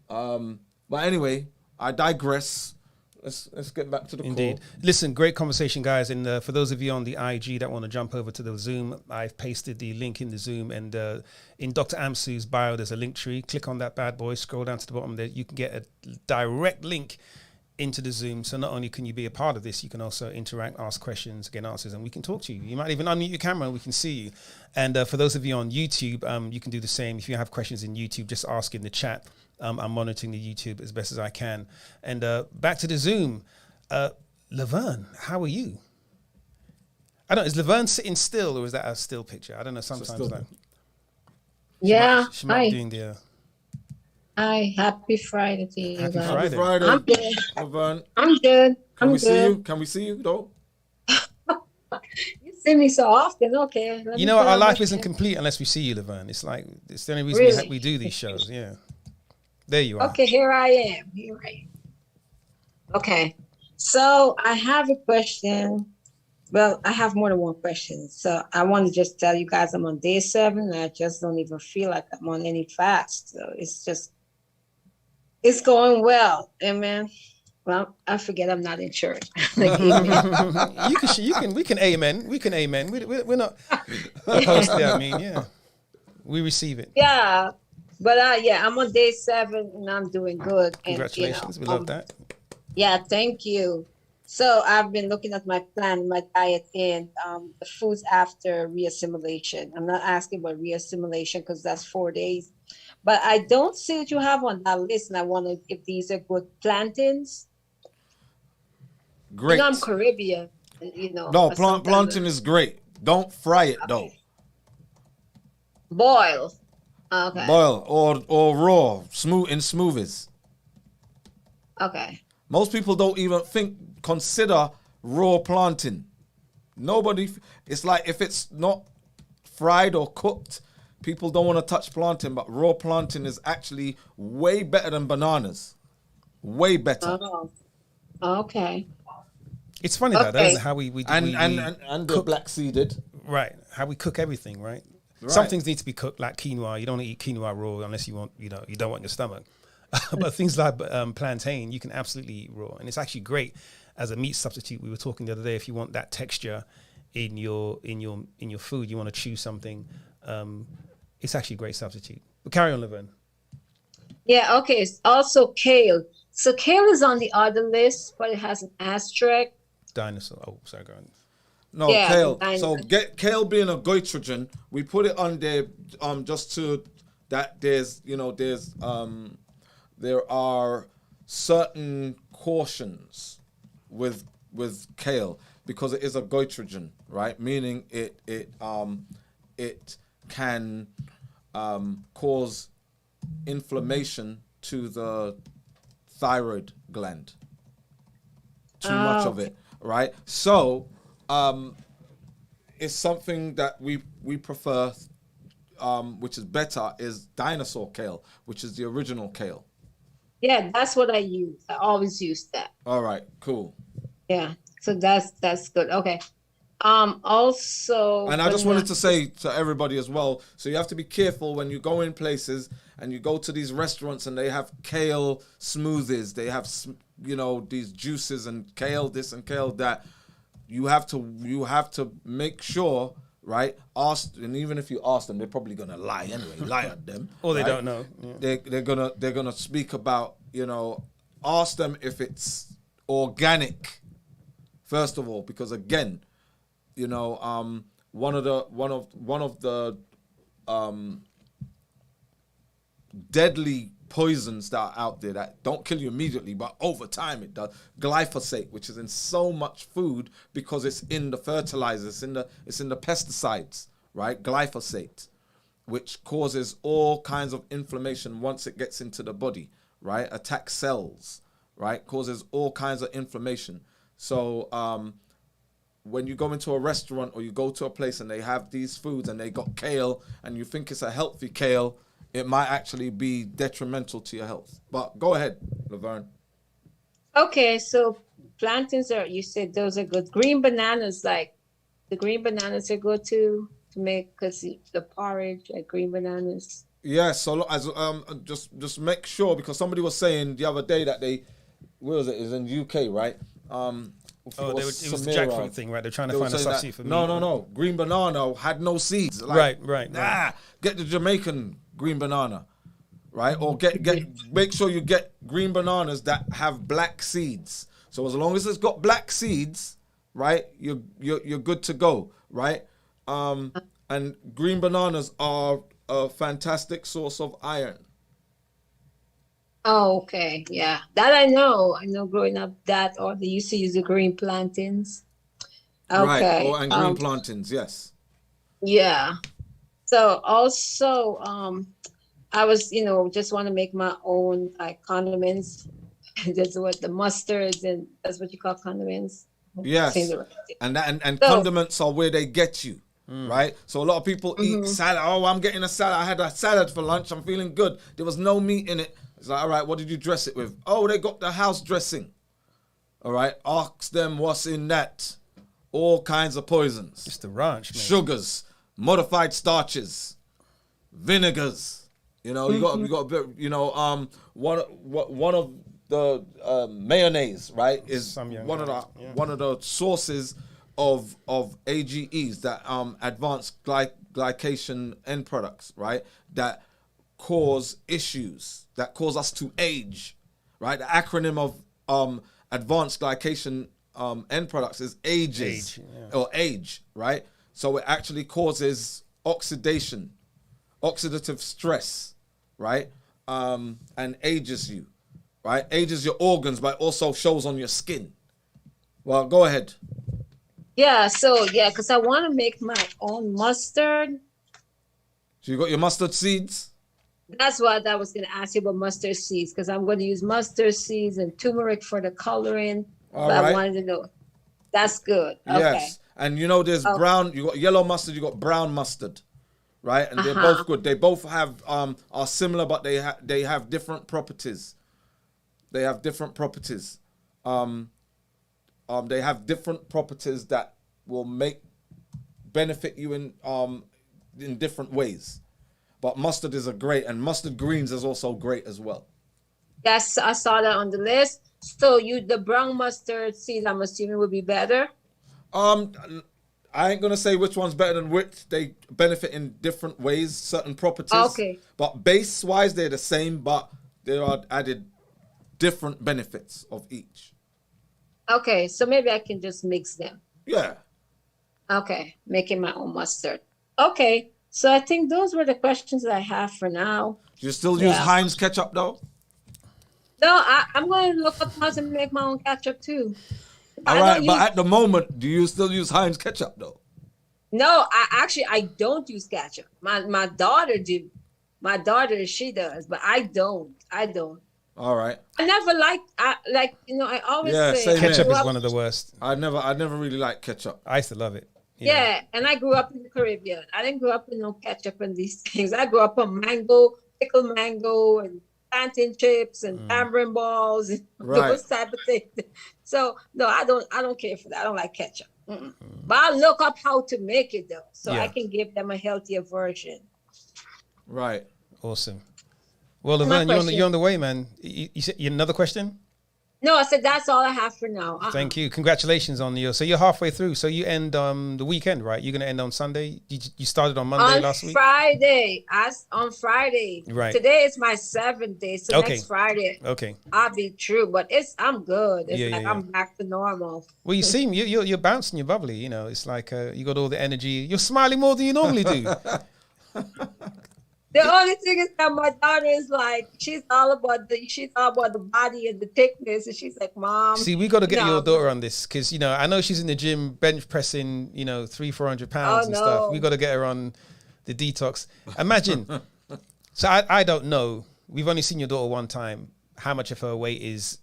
But anyway, I digress. Let's get back to the Indeed. core. Listen, great conversation, guys. And for those of you on the IG that want to jump over to the Zoom, I've pasted the link in the Zoom. And in Dr. Amsu's bio, there's a link tree. Click on that bad boy. Scroll down to the bottom there. You can get a direct link into the Zoom. So not only can you be a part of this, you can also interact, ask questions, get answers, and we can talk to you. You might even unmute your camera and we can see you. And for those of you on YouTube, you can do the same. If you have questions in YouTube, just ask in the chat. I'm monitoring the YouTube as best as I can. And back to the Zoom. Laverne, how are you? I don't know, is Laverne sitting still or is that a still picture? I don't know, sometimes like... She might be hi. doing the... Hi, happy Friday to you Happy guys. Friday. Friday. I'm good. Laverne. I'm good. Can I'm we see good. you? Can we see you though? You see me so often, okay. Let You me know what? put Our on my life isn't shirt. complete unless we see you, Laverne. It's like, it's the only reason Really? we do these shows, yeah. There you are. Okay, here I am. Here I am. Okay, so I have a question. Well, I have more than one question. So I want to just tell you guys I'm on day 7 and I just don't even feel like I'm on any fast. So it's going well. Amen. Well, I forget I'm not in church. We can amen. We can amen. We're not opposed to that. I mean, yeah. We receive it. Yeah. But I'm on day 7 and I'm doing good. Congratulations. And, we love that. Yeah, thank you. So I've been looking at my plan, my diet, and the foods after reassimilation. I'm not asking about reassimilation because that's 4 days. But I don't see that you have on that list, and I wonder if these are good plantains. Great. I'm Caribbean, No, but sometimes- plantain is great. Don't fry it though. Boil. Okay. Boil or raw, smooth in smoothies. Okay. Most people don't even consider raw plantain. Nobody. It's like if it's not fried or cooked, people don't want to touch plantain. But raw plantain is actually way better than bananas. Way better. Oh. Okay. It's funny that, Okay. isn't it? How we And the black seeded. right. How we cook everything, right? Right. Some things need to be cooked, like quinoa. You don't eat quinoa raw unless you want, you don't want your stomach. But things like plantain, you can absolutely eat raw, and it's actually great as a meat substitute. We were talking the other day. If you want that texture in your food, you want to chew something. it's actually a great substitute. But carry on, Laverne. Yeah, okay. Also kale. So kale is on the other list, but it has an asterisk. Dinosaur. Oh, sorry, go on. No, Yeah, kale. I So know. get kale being a goitrogen, we put it on there just to that there's there are certain cautions with kale because it is a goitrogen, right? Meaning it can cause inflammation to the thyroid gland. Too much of it, right? So it's something that we prefer, which is better, is dinosaur kale, which is the original kale. Yeah, that's what I use. I always use that. All right, cool. Yeah. So that's good. Okay. Also, And I just wanted to say to everybody as well, so you have to be careful when you go in places and you go to these restaurants and they have kale smoothies, they have these juices and kale this and kale that. You have to make sure, right? Ask, and even if you ask them, they're probably gonna lie anyway. Lie at them, Or they right? don't know. Yeah. They're gonna speak about, ask them if it's organic. First of all, because again, one of the deadly poisons that are out there that don't kill you immediately, but over time it does. Glyphosate, which is in so much food because it's in the fertilizers, it's in the pesticides, right? Glyphosate, which causes all kinds of inflammation once it gets into the body, right? Attacks cells, right? Causes all kinds of inflammation. So when you go into a restaurant or you go to a place and they have these foods and they got kale and you think it's a healthy kale, it might actually be detrimental to your health. But go ahead, Laverne. okay, so plantains you said those are good. Green bananas, like the green bananas are good to make because the porridge, like green bananas. Yeah, so as just make sure, because somebody was saying the other day that where was it? It was in the UK, right? It was the jackfruit thing, right? They're trying to find a substitute for meat. No. Green banana had no seeds. Like, Right. Get the Jamaican green banana, right? Or make sure you get green bananas that have black seeds. So as long as it's got black seeds, right, you're good to go, right? And green bananas are a fantastic source of iron. Oh, okay, yeah, that I know. I know growing up or they used to use the green plantains. Okay, Right, and green plantains, yes. yeah. So also, I was, just want to make my own like condiments. That's what the mustards and that's what you call condiments. Yes, and condiments are where they get you, right? So a lot of people eat salad. Oh, I'm getting a salad. I had a salad for lunch. I'm feeling good. There was no meat in it. It's like, all right, what did you dress it with? Oh, they got the house dressing. All right, ask them what's in that. All kinds of poisons. It's the ranch, man. Sugars, modified starches, vinegars. You got one of the mayonnaise, right, is one of the sources of AGEs, that advanced glycation end products, right, that cause issues, that cause us to age, right? The acronym of advanced glycation end products is age, right? So it actually causes oxidative stress, right? And ages you, right? Ages your organs, but also shows on your skin. Well, go ahead. Yeah, because I want to make my own mustard. So you got your mustard seeds? That's what I was going to ask you about mustard seeds, because I'm going to use mustard seeds and turmeric for the coloring. All but right. I wanted to know. That's good. Okay. Yes. And there's brown, you got yellow mustard, you got brown mustard, right? And they're both good. They both have are similar, but they have different properties. They have different properties. They have different properties that will benefit you in different ways. But mustard is and mustard greens is also great as well. Yes, I saw that on the list. So the brown mustard seed, I'm assuming, would be better. I ain't gonna say which one's better than which. They benefit in different ways, certain properties. Okay. But base-wise, they're the same, but there are added different benefits of each. Okay, so maybe I can just mix them. Yeah. Okay, making my own mustard. Okay, so I think those were the questions that I have for now. You still use Heinz ketchup though? No, I'm going to look up how to make my own ketchup too. All right, but at the moment, do you still use Heinz ketchup though? No, I don't use ketchup. My daughter do. My daughter, she does, but I don't. All right. I never liked, I always say same here. Ketchup is one of the worst. I never really liked ketchup. I used to love it. Yeah, and I grew up in the Caribbean. I didn't grow up with no ketchup and these things. I grew up on pickled mango, and plantain chips and tamarind balls and those type of things. So no, I don't care for that. I don't like ketchup. But I look up how to make it though, so I can give them a healthier version. Right. Awesome. Well, Laverne, you're on the way, man. You said another question? No, I said that's all I have for now. Thank you. Congratulations on so you're halfway through. So you end the weekend, right? You're going to end on Sunday? You started on Monday last week? On Friday. Right. Today is my 7th day, so next Friday. Okay. I'll be through, but I'm good. It's I'm back to normal. Well, you seem you're bouncing, you're bubbly. You know, it's like you got all the energy. You're smiling more than you normally do. The only thing is that my daughter is like, she's all about the body and the thickness, and she's like, Mom. See, we got to get your daughter on this because I know she's in the gym bench pressing 300-400 pounds and stuff. We got to get her on the detox. Imagine. So I don't know. We've only seen your daughter one time. How much of her weight is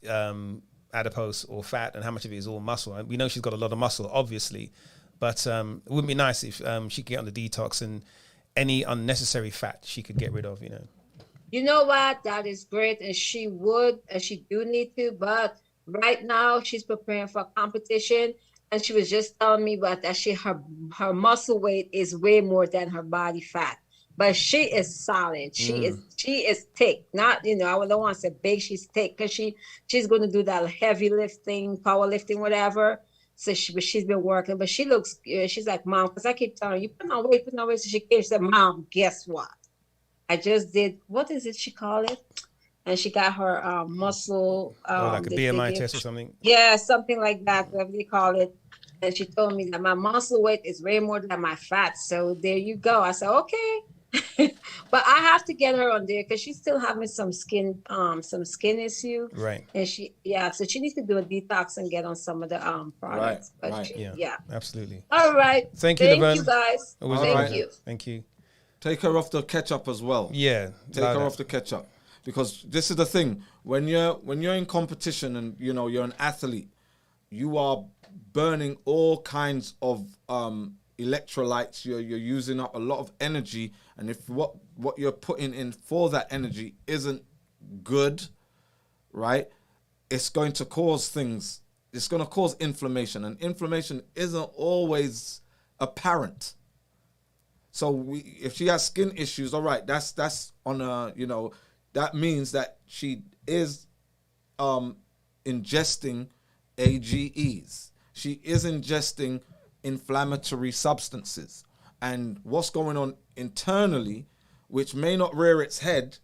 adipose or fat, and how much of it is all muscle? And we know she's got a lot of muscle, obviously, but it wouldn't be nice if she could get on the detox and any unnecessary fat she could get rid of, You know what? That is great. And she would, and she do need to, but right now she's preparing for a competition. And she was just telling me about that her muscle weight is way more than her body fat. But she is solid. She is thick. Not, I don't want to say big, she's thick because she's going to do that heavy lifting, powerlifting, whatever. So she's been working, but she looks good. She's like, Mom, because I keep telling her, you put on weight. So she came, she said, Mom, guess what? I just did, what is it she call it? And she got her muscle. Like a BMI test or something? Yeah, something like that, whatever they call it. And she told me that my muscle weight is way more than my fat. So there you go. I said, okay. But I have to get her on there because she's still having some skin issue. Right. And so she needs to do a detox and get on some of the products. Right. But yeah, absolutely. All right. Thank you, Thank you guys. Thank you. Take her off the ketchup as well. Yeah. Take her off the ketchup. Because this is the thing. When you're in competition and you're an athlete, you are burning all kinds of electrolytes. You're using up a lot of energy, and if what you're putting in for that energy isn't good, right, it's going to cause things. It's going to cause inflammation, and inflammation isn't always apparent. So if she has skin issues, all right, that's on a that means that she is ingesting AGEs. She is ingesting inflammatory substances, and what's going on internally, which may not rear its head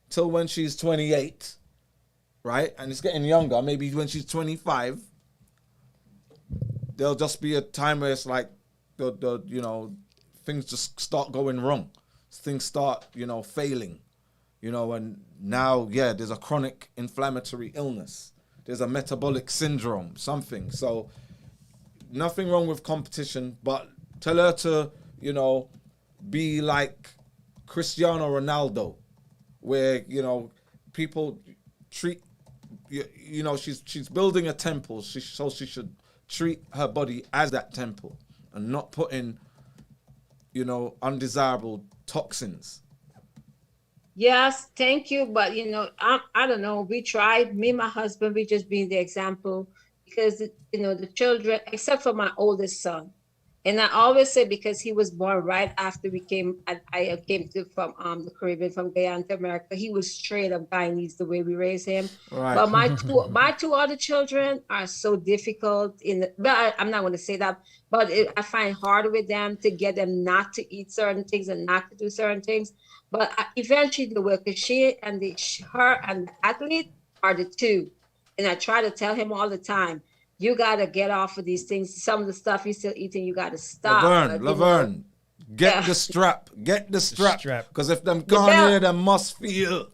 till when she's 28, right? And it's getting younger. Maybe when she's 25, there'll just be a time where it's like the things just start going wrong. Things start failing, and now there's a chronic inflammatory illness. There's a metabolic syndrome, something. So nothing wrong with competition, but tell her to, be like Cristiano Ronaldo, where, people treat, she's building a temple, so she should treat her body as that temple and not put in, undesirable toxins. Yes, thank you. But, I don't know. We tried, me and my husband, we just being the example because, the children, except for my oldest son, And I always say because he was born right after I came from the Caribbean, from Guyana to America. He was straight up Guyanese the way we raised him. Right. But my two other children are so difficult but I'm not going to say that. But I find hard with them to get them not to eat certain things and not to do certain things. But eventually they will, because her and the athlete are the two. And I try to tell him all the time, you got to get off of these things. Some of the stuff you're still eating, you got to stop. Laverne, get the strap. Get the strap. Because if them gone here, them must feel.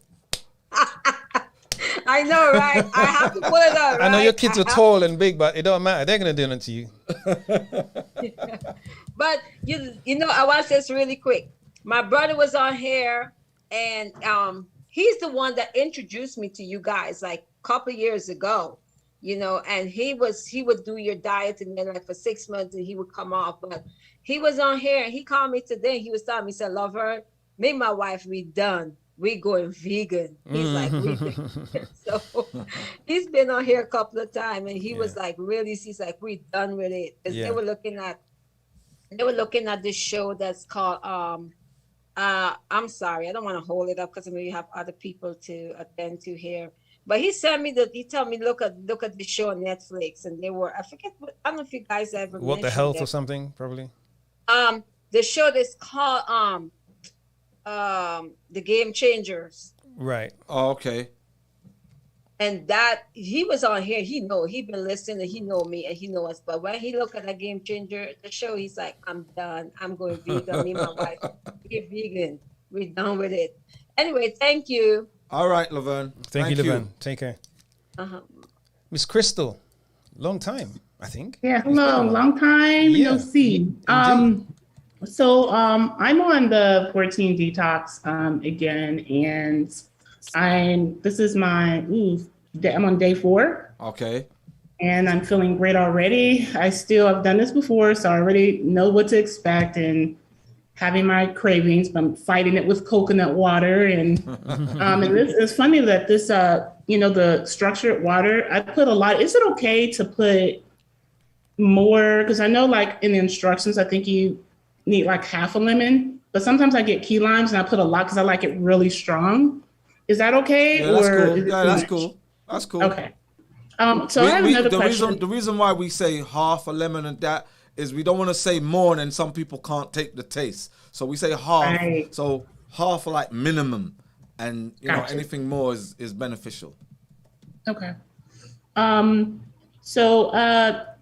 I know, right? I have to put it on, right? I know your kids are tall and big, but it don't matter. They're going to do nothing to you. But, you know, I want to say this really quick. My brother was on here, and he's the one that introduced me to you guys like a couple years ago. You know, and he would do your diet, and then like for 6 months and he would come off. But he was on here and he called me today. He was telling me, he said, "Love her, me and my wife, we done. We going vegan." He's like, so he's been on here a couple of times, and he was like, really, he's like, we done with it. Because they were looking at this show that's called I'm sorry, I don't want to hold it up because I know you have other people to attend to here. But he told me, look at the show on Netflix, and they were, I forget what, I don't know if you guys ever What the Health or something, probably. The show that's called The Game Changers. Right. Oh, okay. And that he was on here, he been listening, and he know me and he know us. But when he look at that Game Changer, the show, he's like, I'm done. I'm going vegan. Me and my wife, we're vegan. We're done with it. Anyway, thank you. All right, Laverne. Thank you, Laverne. Take care. Miss Crystal, long time, I think. Yeah, hello, long time no see. So I'm on the 14 detox again, and this is I'm on day 4. Okay. And I'm feeling great already. I've done this before, so I already know what to expect, and having my cravings, but I'm fighting it with coconut water. And it's funny that this, the structured water, I put a lot. Is it okay to put more? Because I know like in the instructions, I think you need like half a lemon, but sometimes I get key limes and I put a lot because I like it really strong. Is that okay? Yeah, that's cool. Yeah, that's cool. That's cool. Okay. So I have another question. The reason why we say half a lemon and that is we don't want to say more, and some people can't take the taste. So we say half. Right. So half like minimum, and know anything more is beneficial. Okay. So a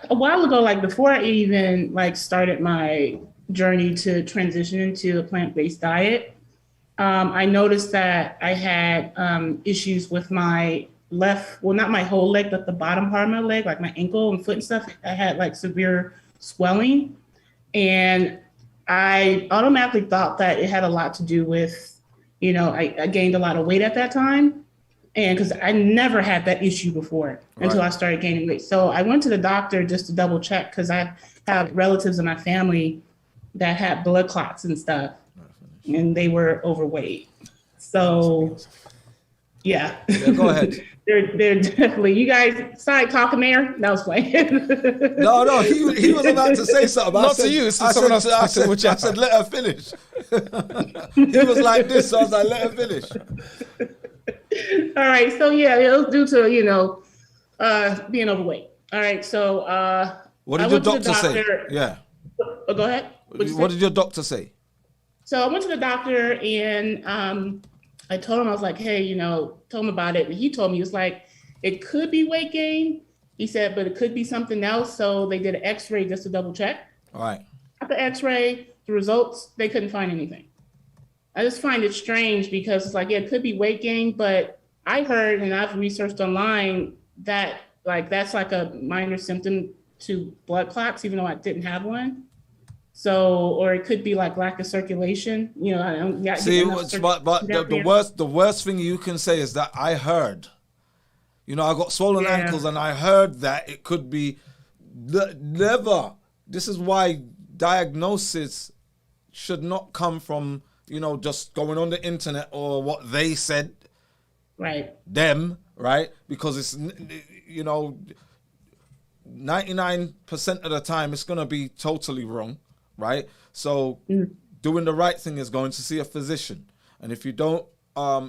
while ago, like before I even like started my journey to transition into a plant-based diet, I noticed that I had issues with my not my whole leg, but the bottom part of my leg, like my ankle and foot and stuff. I had like severe swelling, and I automatically thought that it had a lot to do with, I gained a lot of weight at that time. And because I never had that issue before until I started gaining weight. So I went to the doctor just to double check, because I have relatives in my family that had blood clots and stuff, and they were overweight. So yeah, go ahead. They're definitely, you guys started talking there. That was playing. No, he was about to say something. Not to you. I said, let her finish. He was like this, so I was like, let her finish. All right. So yeah, it was due to, being overweight. All right. So what did your doctor say? Yeah. Go ahead. What did your doctor say? So I went to the doctor, and I told him, I was like, hey, told him about it. And he told me, he was like, it could be weight gain. He said, but it could be something else. So they did an x-ray just to double check. All right. At the x-ray, the results, they couldn't find anything. I just find it strange, because it's like, yeah, it could be weight gain, but I heard, and I've researched online, that like that's like a minor symptom to blood clots, even though I didn't have one. So, or it could be like lack of circulation. I don't get. See, but the worst thing you can say is that I heard. I got swollen ankles, and I heard that it could be never. This is why diagnosis should not come from just going on the internet or what they said. Right. Them, right? Because it's 99% of the time it's going to be totally wrong, right? So doing the right thing is going to see a physician. And if you don't,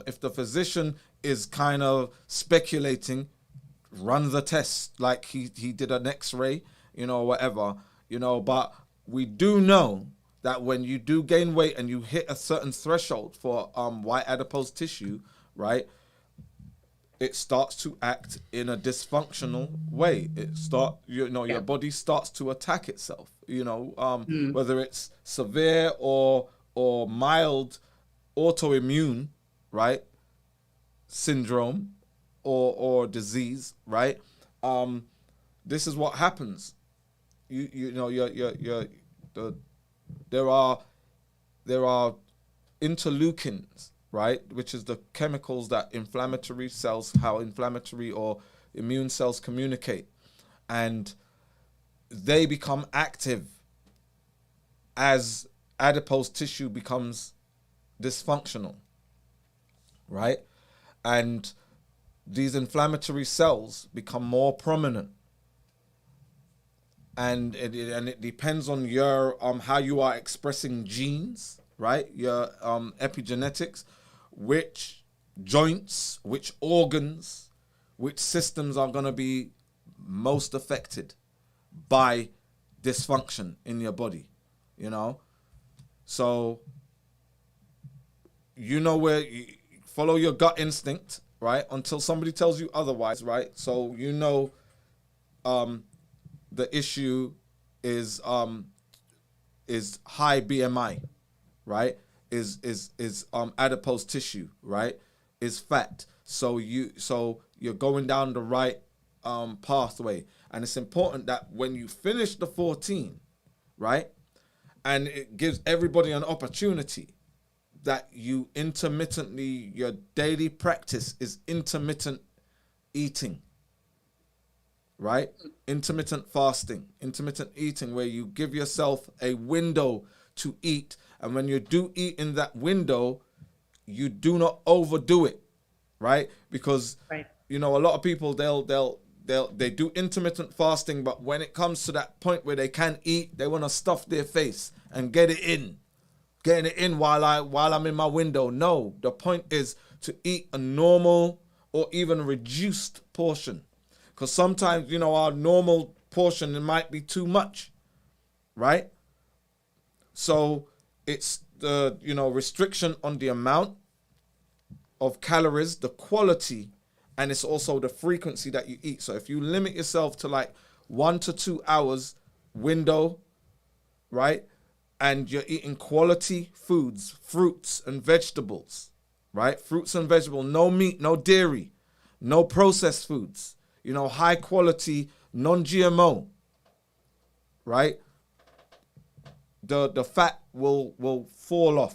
if the physician is kind of speculating, run the test like he did an x-ray, you know, whatever, you know. But we do know that when you do gain weight and you hit a certain threshold for white adipose tissue, right, it starts to act in a dysfunctional way. Your body starts to attack itself, you know, whether it's severe or mild autoimmune, right, syndrome or disease, right? This is what happens. There are interleukins, right, which is the chemicals that inflammatory cells, how inflammatory or immune cells communicate, and they become active as adipose tissue becomes dysfunctional, right? And these inflammatory cells become more prominent, and it depends on your how you are expressing genes, right? Your epigenetics, which joints, which organs, which systems are going to be most affected by dysfunction in your body, you know? So, you know, where you follow your gut instinct, right? Until somebody tells you otherwise, right? So, you know, the issue is high BMI, right? Is adipose tissue, right? Is fat. So you're going down the right pathway, and it's important that when you finish the 14, right, and it gives everybody an opportunity that you intermittently, your daily practice is intermittent eating, right? Intermittent fasting, intermittent eating, where you give yourself a window to eat. And when you do eat in that window, you do not overdo it, right? Because, you know, a lot of people, they do intermittent fasting, but when it comes to that point where they can't eat, they want to stuff their face and getting it in while I'm in my window. No, the point is to eat a normal or even reduced portion. Because sometimes, you know, our normal portion, it might be too much, right? So it's the, you know, restriction on the amount of calories, the quality, and it's also the frequency that you eat. So if you limit yourself to like 1 to 2 hours window, right? And you're eating quality foods, fruits and vegetables, right? Fruits and vegetables, no meat, no dairy, no processed foods. You know, high quality, non-GMO, right? The fat will fall off.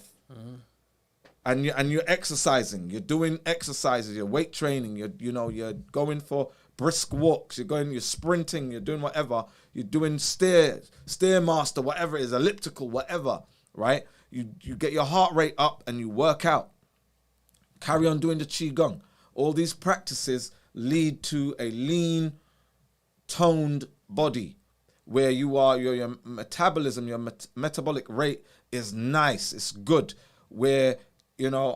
And you're exercising. You're doing exercises. You're weight training. You're going for brisk walks. You're sprinting. You're doing whatever. You're doing stairmaster, whatever it is, elliptical, whatever, right? You get your heart rate up and you work out. Carry on doing the qigong. All these practices lead to a lean, toned body where your metabolism, your metabolic rate is nice, it's good. Where, you know,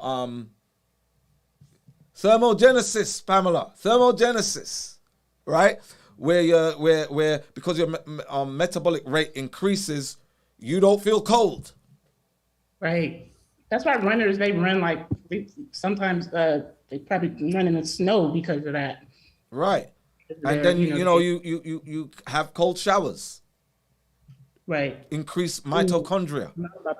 thermogenesis, Pamela, thermogenesis, right? Where because your metabolic rate increases, you don't feel cold. Right. That's why runners, they run like, sometimes they probably run in the snow because of that. Right. And then, you have cold showers. Right. Increase mitochondria.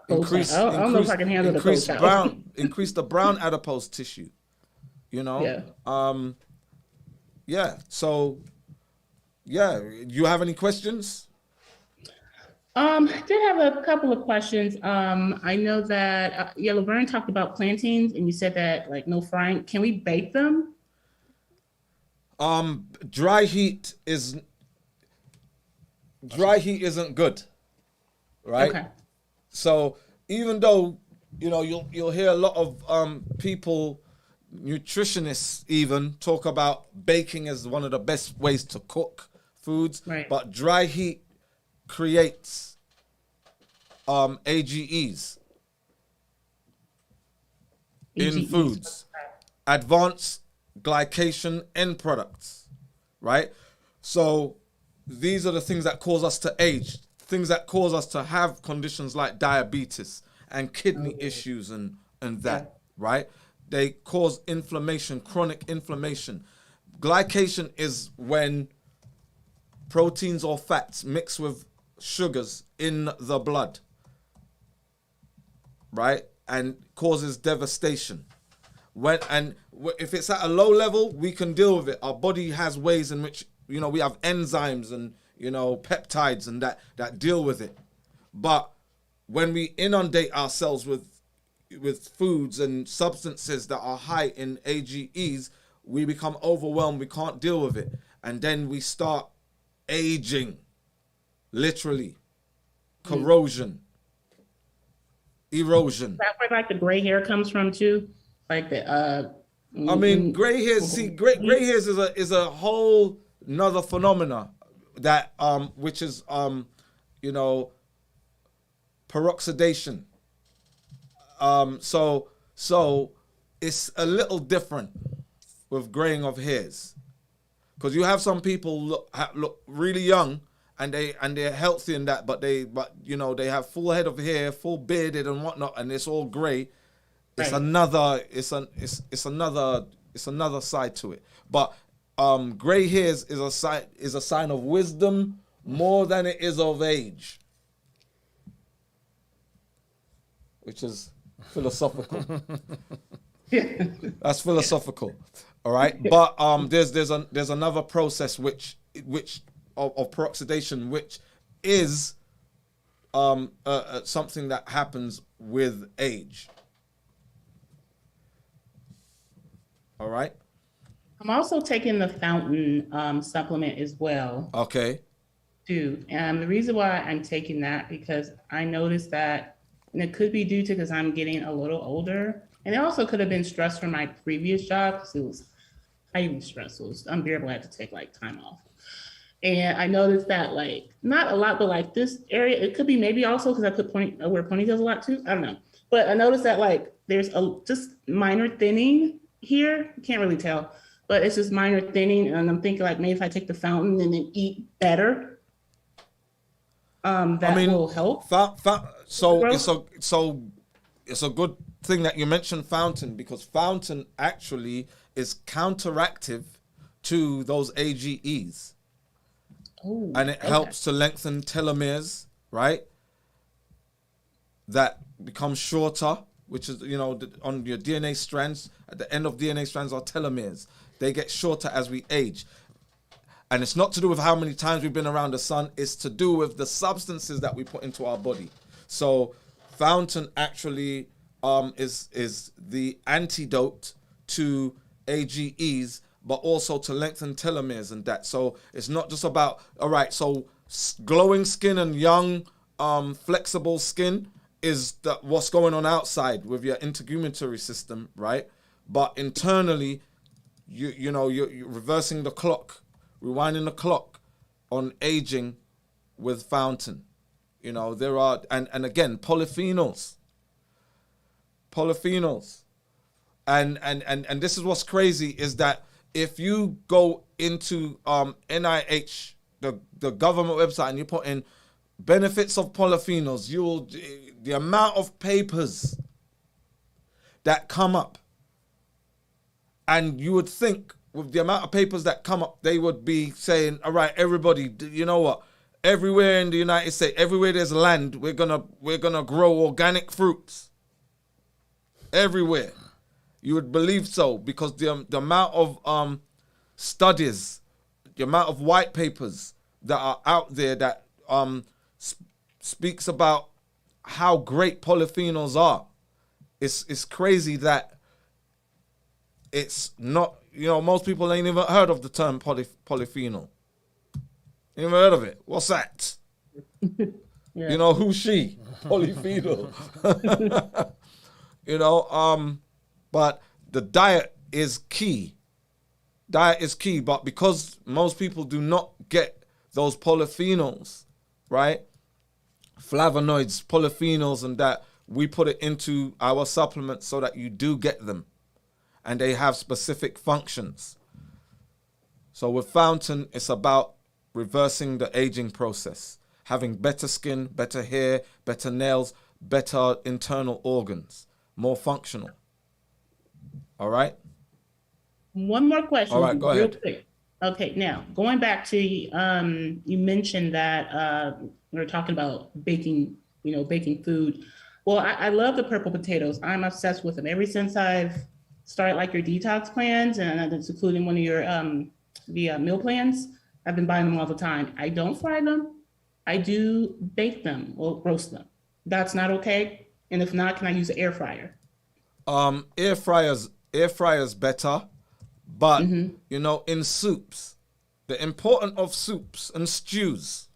Increase, I don't know if I can handle the cold shower. Increase the brown adipose tissue. You know? Yeah. Yeah. So, yeah. You have any questions? I did have a couple of questions. I know that Laverne talked about plantains, and you said that like no frying. Can we bake them? Dry heat isn't good, right? Okay. So even though, you know, you'll hear a lot of people, nutritionists even, talk about baking as one of the best ways to cook foods, Right. but dry heat creates AGEs in AGEs. foods, advanced glycation end products, right? So these are the things that cause us to age, things that cause us to have conditions like diabetes and kidney issues and that, right? They cause inflammation, chronic inflammation. Glycation is when proteins or fats mix with sugars in the blood, right? And causes devastation. If it's at a low level, we can deal with it. Our body has ways in which, you know, we have enzymes and, you know, peptides and that deal with it. But when we inundate ourselves with foods and substances that are high in AGEs, we become overwhelmed. We can't deal with it. And then we start aging, literally. Corrosion. Erosion. Is that where like the gray hair comes from too? Like the I mean, gray hairs. See, gray hairs is a whole another phenomena that which is you know, peroxidation. So it's a little different with graying of hairs, because you have some people look really young and they're healthy in that, but you know, they have full head of hair, full bearded and whatnot, and it's all gray. It's Right. it's another side to it. But gray hairs is a sign of wisdom more than it is of age, which is philosophical. That's philosophical. All right, but there's another process which of peroxidation, which is something that happens with age. All right. I'm also taking the fountain supplement as well Okay. too. And the reason why I'm taking that, because I noticed that, and it could be due to because I'm getting a little older, and it also could have been stress from my previous job because it was highly stressful. It was unbearable. I had to take like time off. And I noticed that, like, not a lot, but like this area, it could be maybe also because I wear ponytails a lot too. I don't know. But I noticed that like there's a just minor thinning here. Can't really tell, but it's just minor thinning. And I'm thinking like maybe if I take the fountain and then eat better, that will help. So it's a good thing that you mentioned fountain, because fountain actually is counteractive to those AGEs. Oh, And it helps to lengthen telomeres, right? That become shorter, which is, you know, on your DNA strands, at the end of DNA strands are telomeres. They get shorter as we age. And it's not to do with how many times we've been around the sun, it's to do with the substances that we put into our body. So fountain actually is the antidote to AGEs, but also to lengthen telomeres and that. So it's not just about, all right, so glowing skin and young, flexible skin is what's going on outside with your integumentary system, right? But internally, you're reversing the clock, rewinding the clock on aging with fountain. You know, there are, and again, polyphenols. And this is what's crazy, is that if you go into NIH, the government website, and you put in benefits of polyphenols, the amount of papers that come up, and you would think with the amount of papers that come up, they would be saying, all right, everybody, you know what? Everywhere in the United States, everywhere there's land, we're gonna grow organic fruits. Everywhere. You would believe so, because the amount of studies, the amount of white papers that are out there that speaks about how great polyphenols are. It's crazy that it's not, you know, most people ain't even heard of the term polyphenol. Ain't even heard of it. What's that? Yeah. You know, who's she? Polyphenol. You know, but the diet is key. Diet is key, but because most people do not get those polyphenols, right? Flavonoids, polyphenols, and that, we put it into our supplements so that you do get them. And they have specific functions. So with Fountain, it's about reversing the aging process, having better skin, better hair, better nails, better internal organs, more functional. All right? One more question. All right, go real ahead. Quick. Okay, now going back to you mentioned that we were talking about baking, baking food. Well, I love the purple potatoes. I'm obsessed with them ever since I've started like your detox plans, and it's including one of your the meal plans. I've been buying them all the time. I don't fry them. I do bake them or roast them. That's not okay. And if not, can I use an air fryer? Air fryers better, but in soups, the importance of soups and stews,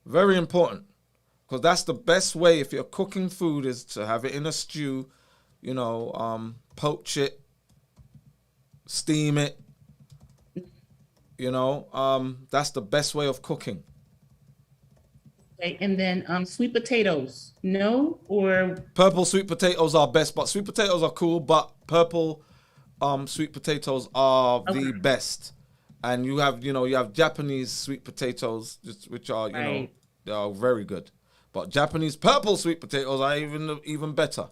very important, because that's the best way if you're cooking food is to have it in a stew, poach it, steam it, that's the best way of cooking. Okay, and then sweet potatoes, no, or purple sweet potatoes are best, but sweet potatoes are cool, but purple sweet potatoes are the best. And you have Japanese sweet potatoes, which are they are very good, but Japanese purple sweet potatoes are even better.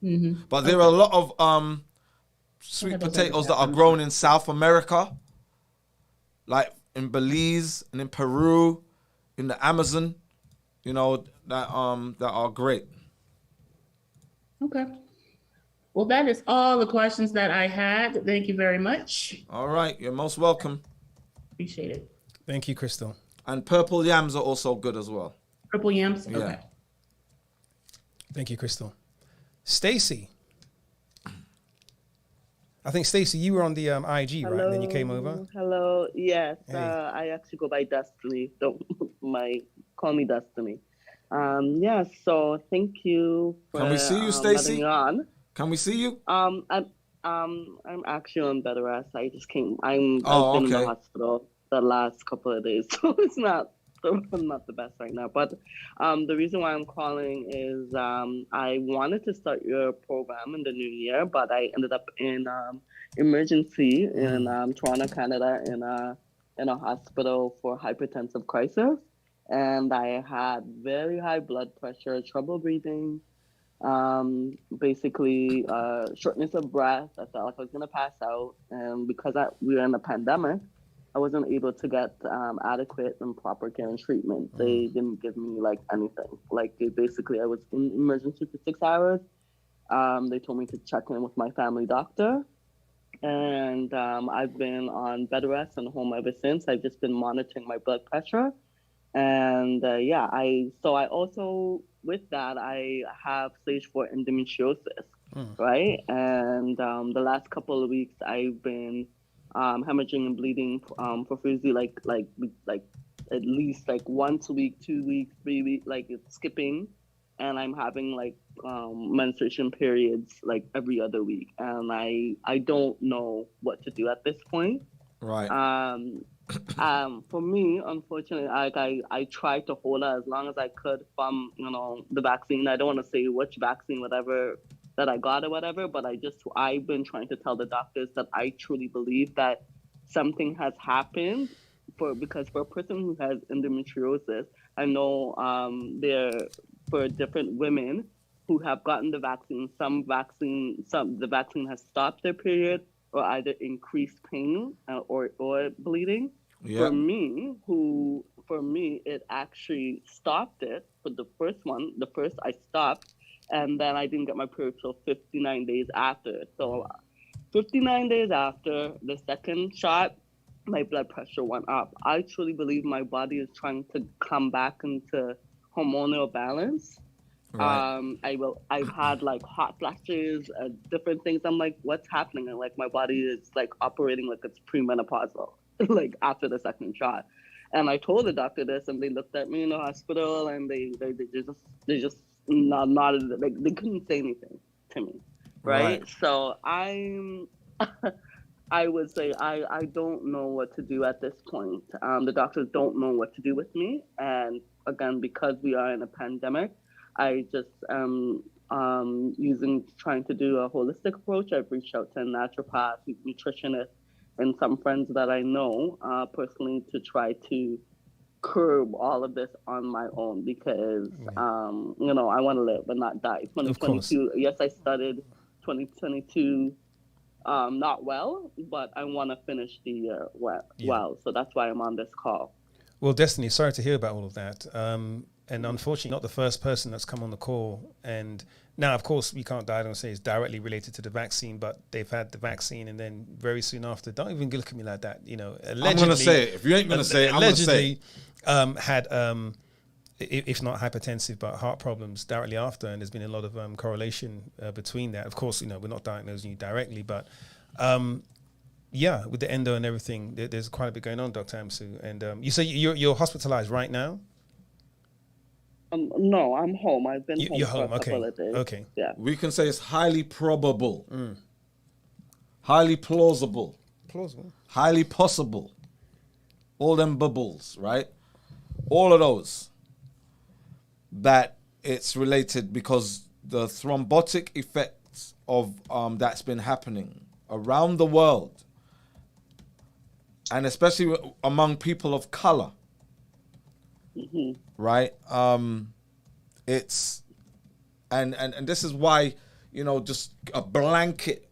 But there are a lot of sweet potatoes that are grown in South America, like in Belize and in Peru, in the Amazon, that are great. Okay. Well, that is all the questions that I had. Thank you very much. All right, you're most welcome. Appreciate it. Thank you, Crystal. And purple yams are also good as well. Purple yams? Yeah. Okay. Thank you, Crystal. Stacy. I think, Stacy, you were on the IG, Hello. right? And then you came over. Hello. Yes. Hey. I actually go by Destiny. Don't call me Destiny. Yeah. So thank you for Can we see you, letting Stacy? me on. Can we see you? I'm actually on bed rest. I've been in the hospital the last couple of days, so it's not the best right now. But the reason why I'm calling is I wanted to start your program in the new year, but I ended up in emergency in Toronto, Canada, in a hospital for hypertensive crisis, and I had very high blood pressure, trouble breathing, basically shortness of breath. I felt like I was gonna pass out, and because we were in a pandemic, I wasn't able to get adequate and proper care and treatment. They didn't give me anything. I was in emergency for 6 hours. They told me to check in with my family doctor, and I've been on bed rest and home ever since. I've just been monitoring my blood pressure, and I also, with that, I have stage 4 endometriosis, right? And the last couple of weeks I've been hemorrhaging and bleeding profusely, like at least once a week, 2 weeks, 3 weeks, it's skipping, and I'm having menstruation periods every other week, and I don't know what to do at this point. Right. For me, unfortunately, I tried to hold her as long as I could from the vaccine. I don't want to say which vaccine, whatever, that I got or whatever, but I've been trying to tell the doctors that I truly believe that something has happened because for a person who has endometriosis, I know for different women who have gotten the vaccine, the vaccine has stopped their period or either increased pain or bleeding. Yeah. For me, it actually stopped it for the first one. The first I stopped, and then I didn't get my period till 59 days after. So 59 days after the second shot, my blood pressure went up. I truly believe my body is trying to come back into hormonal balance. Right. I've had hot flashes, different things. I'm like, what's happening? And my body is operating like it's premenopausal, after the second shot. And I told the doctor this, and they looked at me in the hospital, and they just nodded. They couldn't say anything to me, right? So I would say I don't know what to do at this point. The doctors don't know what to do with me. And again, because we are in a pandemic, I just trying to do a holistic approach. I've reached out to a naturopath, nutritionist, and some friends that I know personally to try to curb all of this on my own because, I want to live but not die. 2022, yes, I started 2022 not well, but I want to finish the year well. So that's why I'm on this call. Well, Destiny, sorry to hear about all of that. And unfortunately, not the first person that's come on the call. And now, of course, we can't diagnose say it's directly related to the vaccine, but they've had the vaccine and then very soon after, don't even look at me like that, allegedly. I'm going to say it. If you ain't going to say it, I'm going to say it. Had, if not hypertensive, but heart problems directly after. And there's been a lot of correlation between that. Of course, we're not diagnosing you directly, but with the endo and everything, there's quite a bit going on, Dr. Amsu. And you say you're hospitalized right now? No, I'm home. I've been home. You're for home, a couple of days. Okay. Yeah. We can say it's highly probable, highly plausible, highly possible. All them bubbles, right? All of those. That it's related because the thrombotic effects of that's been happening around the world, and especially among people of color. Right? It's and this is why, just a blanket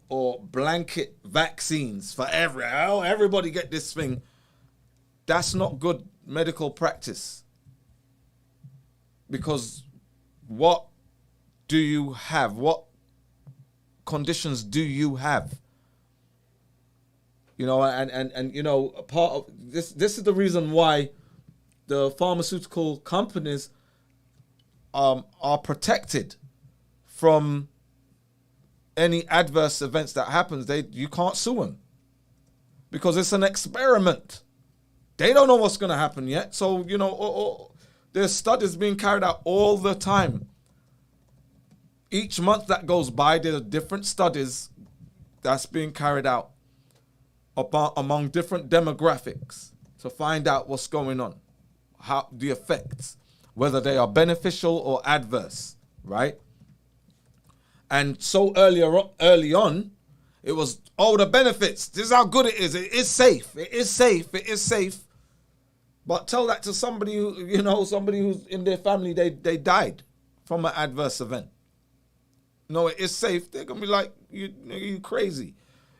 vaccines for everybody get this thing. That's not good medical practice. Because what do you have? What conditions do you have? And part of this is the reason why the pharmaceutical companies are protected from any adverse events that happens. You can't sue them because it's an experiment. They don't know what's going to happen yet. So, there's studies being carried out all the time. Each month that goes by, there are different studies that's being carried out among different demographics to find out what's going on. How the effects, whether they are beneficial or adverse, right? And so early on, it was, the benefits. This is how good it is. It is safe. It is safe. It is safe. But tell that to somebody who, somebody who's in their family, they died from an adverse event. No, it is safe. They're gonna be like, you crazy,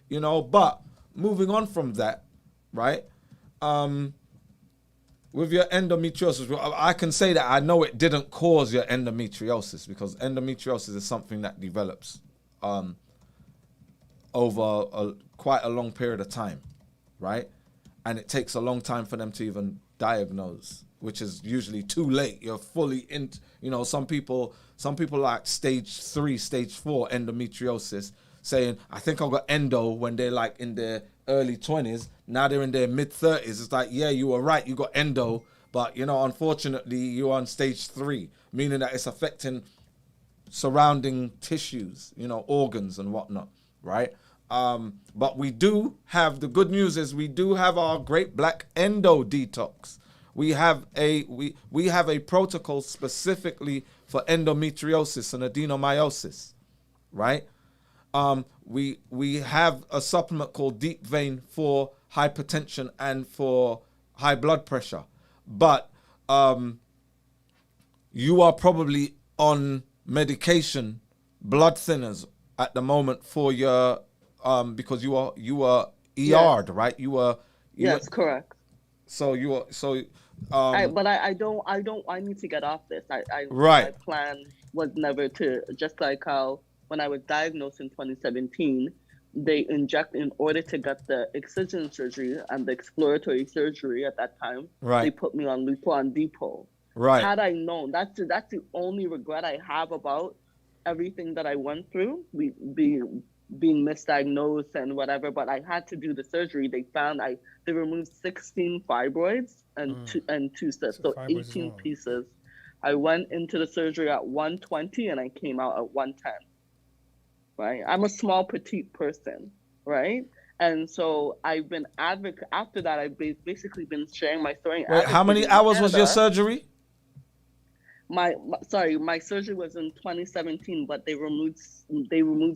But moving on from that, right? With your endometriosis, I can say that I know it didn't cause your endometriosis because endometriosis is something that develops over quite a long period of time, right? And it takes a long time for them to even diagnose, which is usually too late. You're fully in, some people like stage 3, stage 4 endometriosis saying, I think I got endo when they're like in their early 20s. Now they're in their mid 30s. It's like, yeah, you were right. You got endo, but unfortunately you're on stage 3, meaning that it's affecting surrounding tissues, organs and whatnot. Right. But we do have, the good news is we do have our Great Black Endo Detox. We have a protocol specifically for endometriosis and adenomyosis, right? We have a supplement called Deep Vein for hypertension and for high blood pressure. But you are probably on medication, blood thinners at the moment for your because you were ER'd, right? Yes, correct. So I need to get off this. Right. My plan was never to, just like how when I was diagnosed in 2017, they inject in order to get the excision surgery and the exploratory surgery at that time. Right. They put me on Lupron Depot. Right. Had I known, that's the only regret I have about everything that I went through, being misdiagnosed and whatever. But I had to do the surgery. They found they removed 16 fibroids and two cysts, so 18 pieces. I went into the surgery at 120 and I came out at 110. Right, I'm a small petite person, right? And so I've been after that. I've basically been sharing my story and Wait, how many advocating in hours was your Canada. surgery? My surgery was in 2017, but they removed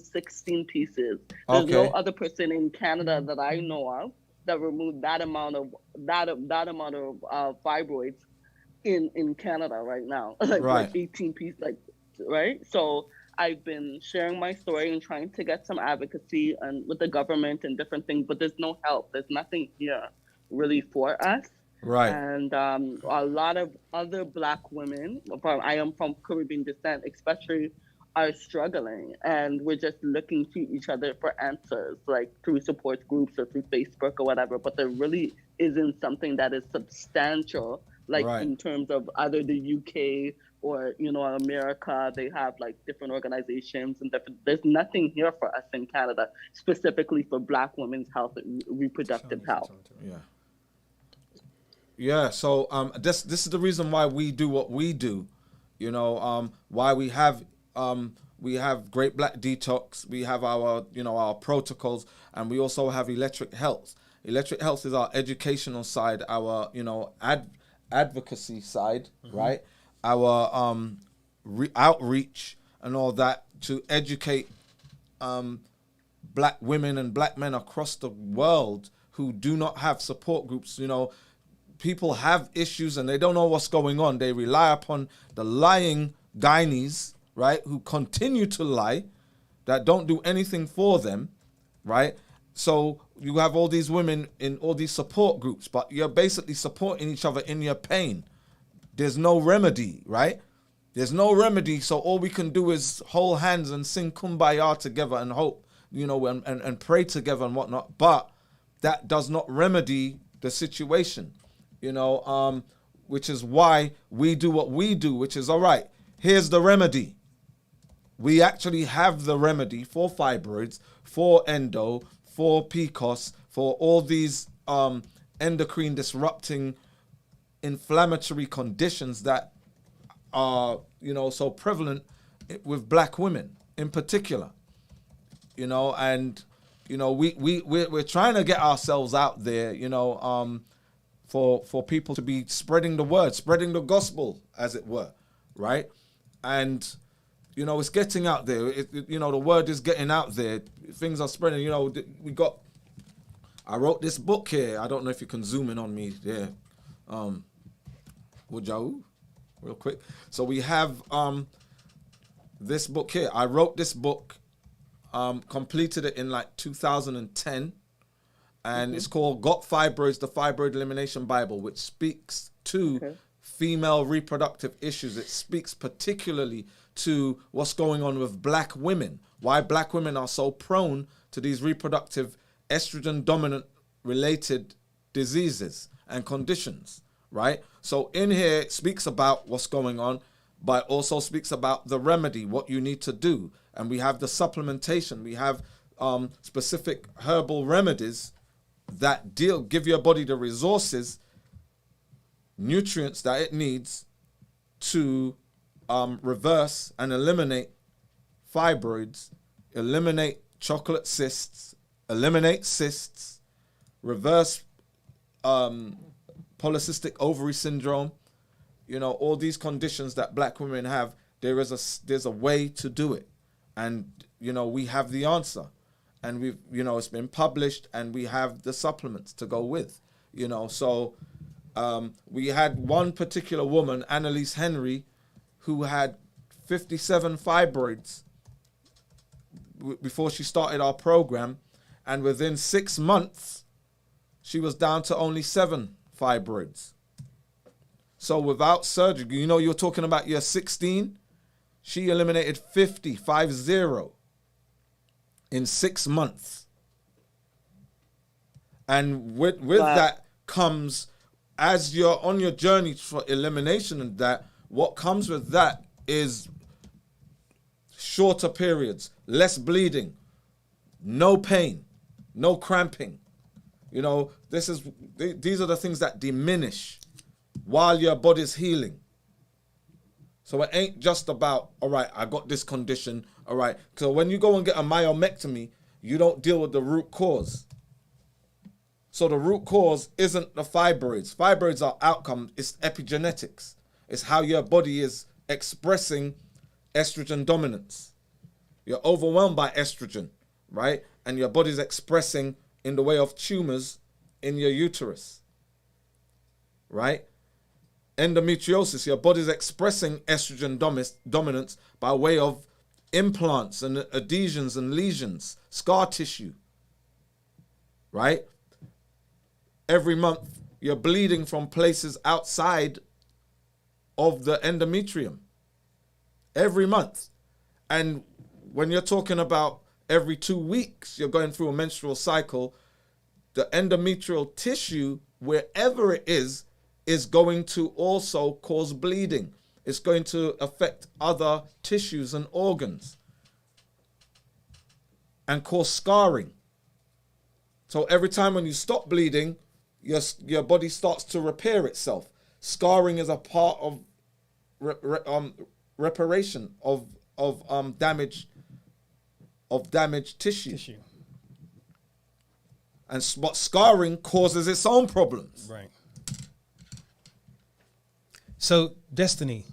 16 pieces. There's no Okay. other person in Canada that I know of that removed that amount of fibroids in Canada right now. like Right. 18 pieces, right. So I've been sharing my story and trying to get some advocacy and with the government and different things, but there's no help. There's nothing here really for us. Right. And a lot of other Black women, I am from Caribbean descent, especially, are struggling, and we're just looking to each other for answers, like through support groups or through Facebook or whatever. But there really isn't something that is substantial, like Right. in terms of either the UK or America. They have like different organizations and different. There's nothing here for us in Canada specifically for Black women's health and reproductive health. Yeah. Yeah, so this is the reason why we do what we do, why we have Great Black Detox, we have our our protocols, and we also have Electric Health. Electric Health is our educational side, our advocacy side, right? Our outreach and all that to educate Black women and Black men across the world who do not have support groups. People have issues and they don't know what's going on. They rely upon the lying gynies, right, who continue to lie, that don't do anything for them, right? So you have all these women in all these support groups, but you're basically supporting each other in your pain. There's no remedy, right? There's no remedy, so all we can do is hold hands and sing Kumbaya together and hope, and pray together and whatnot, but that does not remedy the situation. Which is why we do what we do, which is, all right, here's the remedy. We actually have the remedy for fibroids, for endo, for PCOS, for all these endocrine disrupting inflammatory conditions that are, so prevalent with Black women in particular. And, we're trying to get ourselves out there, for people to be spreading the word, spreading the gospel, as it were, right? And, it's getting out there. The word is getting out there. Things are spreading. I wrote this book here. I don't know if you can zoom in on me there. Would you? Real quick. So we have this book here. I wrote this book, completed it in like 2010. And it's called Got Fibroids, the Fibroid Elimination Bible, which speaks to female reproductive issues. It speaks particularly to what's going on with Black women, why Black women are so prone to these reproductive estrogen-dominant related diseases and conditions, right? So in here, it speaks about what's going on, but also speaks about the remedy, what you need to do. And we have the supplementation. We have specific herbal remedies that give your body the resources, nutrients that it needs to reverse and eliminate fibroids, eliminate chocolate cysts, eliminate cysts, reverse polycystic ovary syndrome, all these conditions that Black women have. There's a way to do it, and we have the answer. And we've, it's been published, and we have the supplements to go with, So we had one particular woman, Annalise Henry, who had 57 fibroids before she started our program. And within 6 months, she was down to only 7 fibroids. So without surgery, you're talking about your 16, she eliminated 50 in 6 months. And with that comes, as you're on your journey for elimination and that, what comes with that is shorter periods, less bleeding, no pain, no cramping. These are the things that diminish while your body's healing. So it ain't just about, all right, I got this condition, all right. So when you go and get a myomectomy, you don't deal with the root cause. So the root cause isn't the fibroids. Fibroids are outcome. It's epigenetics. It's how your body is expressing estrogen dominance. You're overwhelmed by estrogen, right? And your body's expressing in the way of tumors in your uterus, right? Endometriosis, your body's expressing estrogen dominance by way of implants and adhesions and lesions, scar tissue, right? Every month, you're bleeding from places outside of the endometrium. Every month. And when you're talking about every 2 weeks, you're going through a menstrual cycle, the endometrial tissue, wherever it is going to also cause bleeding. It's going to affect other tissues and organs and cause scarring. So every time when you stop bleeding, your body starts to repair itself. Scarring is a part of reparation of damaged tissue. But scarring causes its own problems. Right. So, Destiny,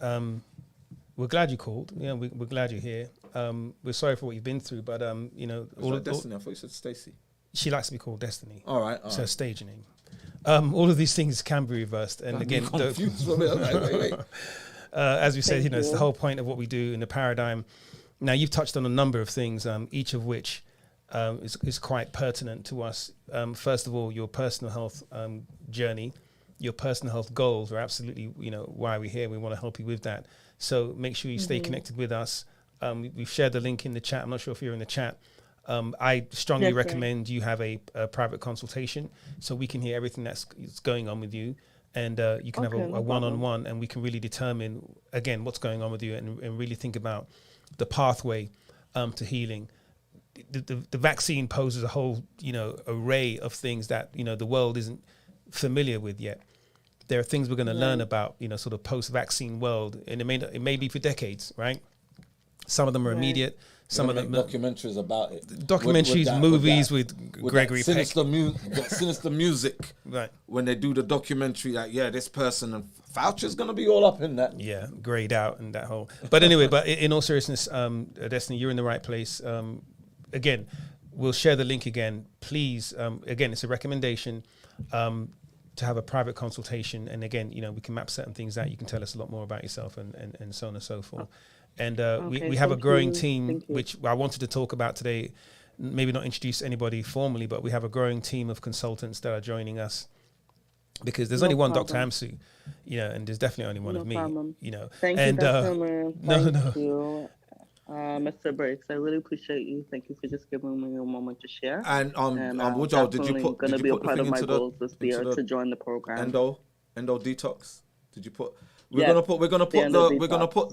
we're glad you called. Yeah, we're glad you're here. We're sorry for what you've been through, but All Destiny. I thought you said Stacey. She likes to be called Destiny. All right. It's her stage name. All of these things can be reversed, and again, wait. as we said, it's the whole point of what we do in the paradigm. Now, you've touched on a number of things, each of which is quite pertinent to us. First of all, your personal health journey, your personal health goals are absolutely, why we're here. We want to help you with that. So make sure you stay connected with us. We've shared the link in the chat. I'm not sure if you're in the chat. I strongly recommend you have a private consultation so we can hear everything that's going on with you. And you can have a one-on-one, and we can really determine, again, what's going on with you and really think about the pathway to healing. The vaccine poses a whole, array of things that, the world isn't familiar with yet. There are things we're going to learn about, sort of post-vaccine world, and it may be for decades, right? Some of them are immediate. Some of them documentaries about it. Documentaries, movies with Gregory Peck. Sinister music. Right. When they do the documentary, this person, and Fauci's going to be all up in that. Yeah, grayed out and that whole. But anyway, but in all seriousness, Destiny, you're in the right place. Again, we'll share the link again. Please, again, it's a recommendation to have a private consultation. And again, we can map certain things out. You can tell us a lot more about yourself and so on and so forth. And we have a growing team, which I wanted to talk about today. Maybe not introduce anybody formally, but we have a growing team of consultants that are joining us, because there's only one Dr. Amsu, and there's definitely only one of me, Thank and, you, Dr. Moore. Thank you, Mr. Breaks. I really appreciate you. Thank you for just giving me a moment to share. And Woodrow, did you put going to be a part of my goals this year to join the program? Endo Detox. Did you put? We're gonna put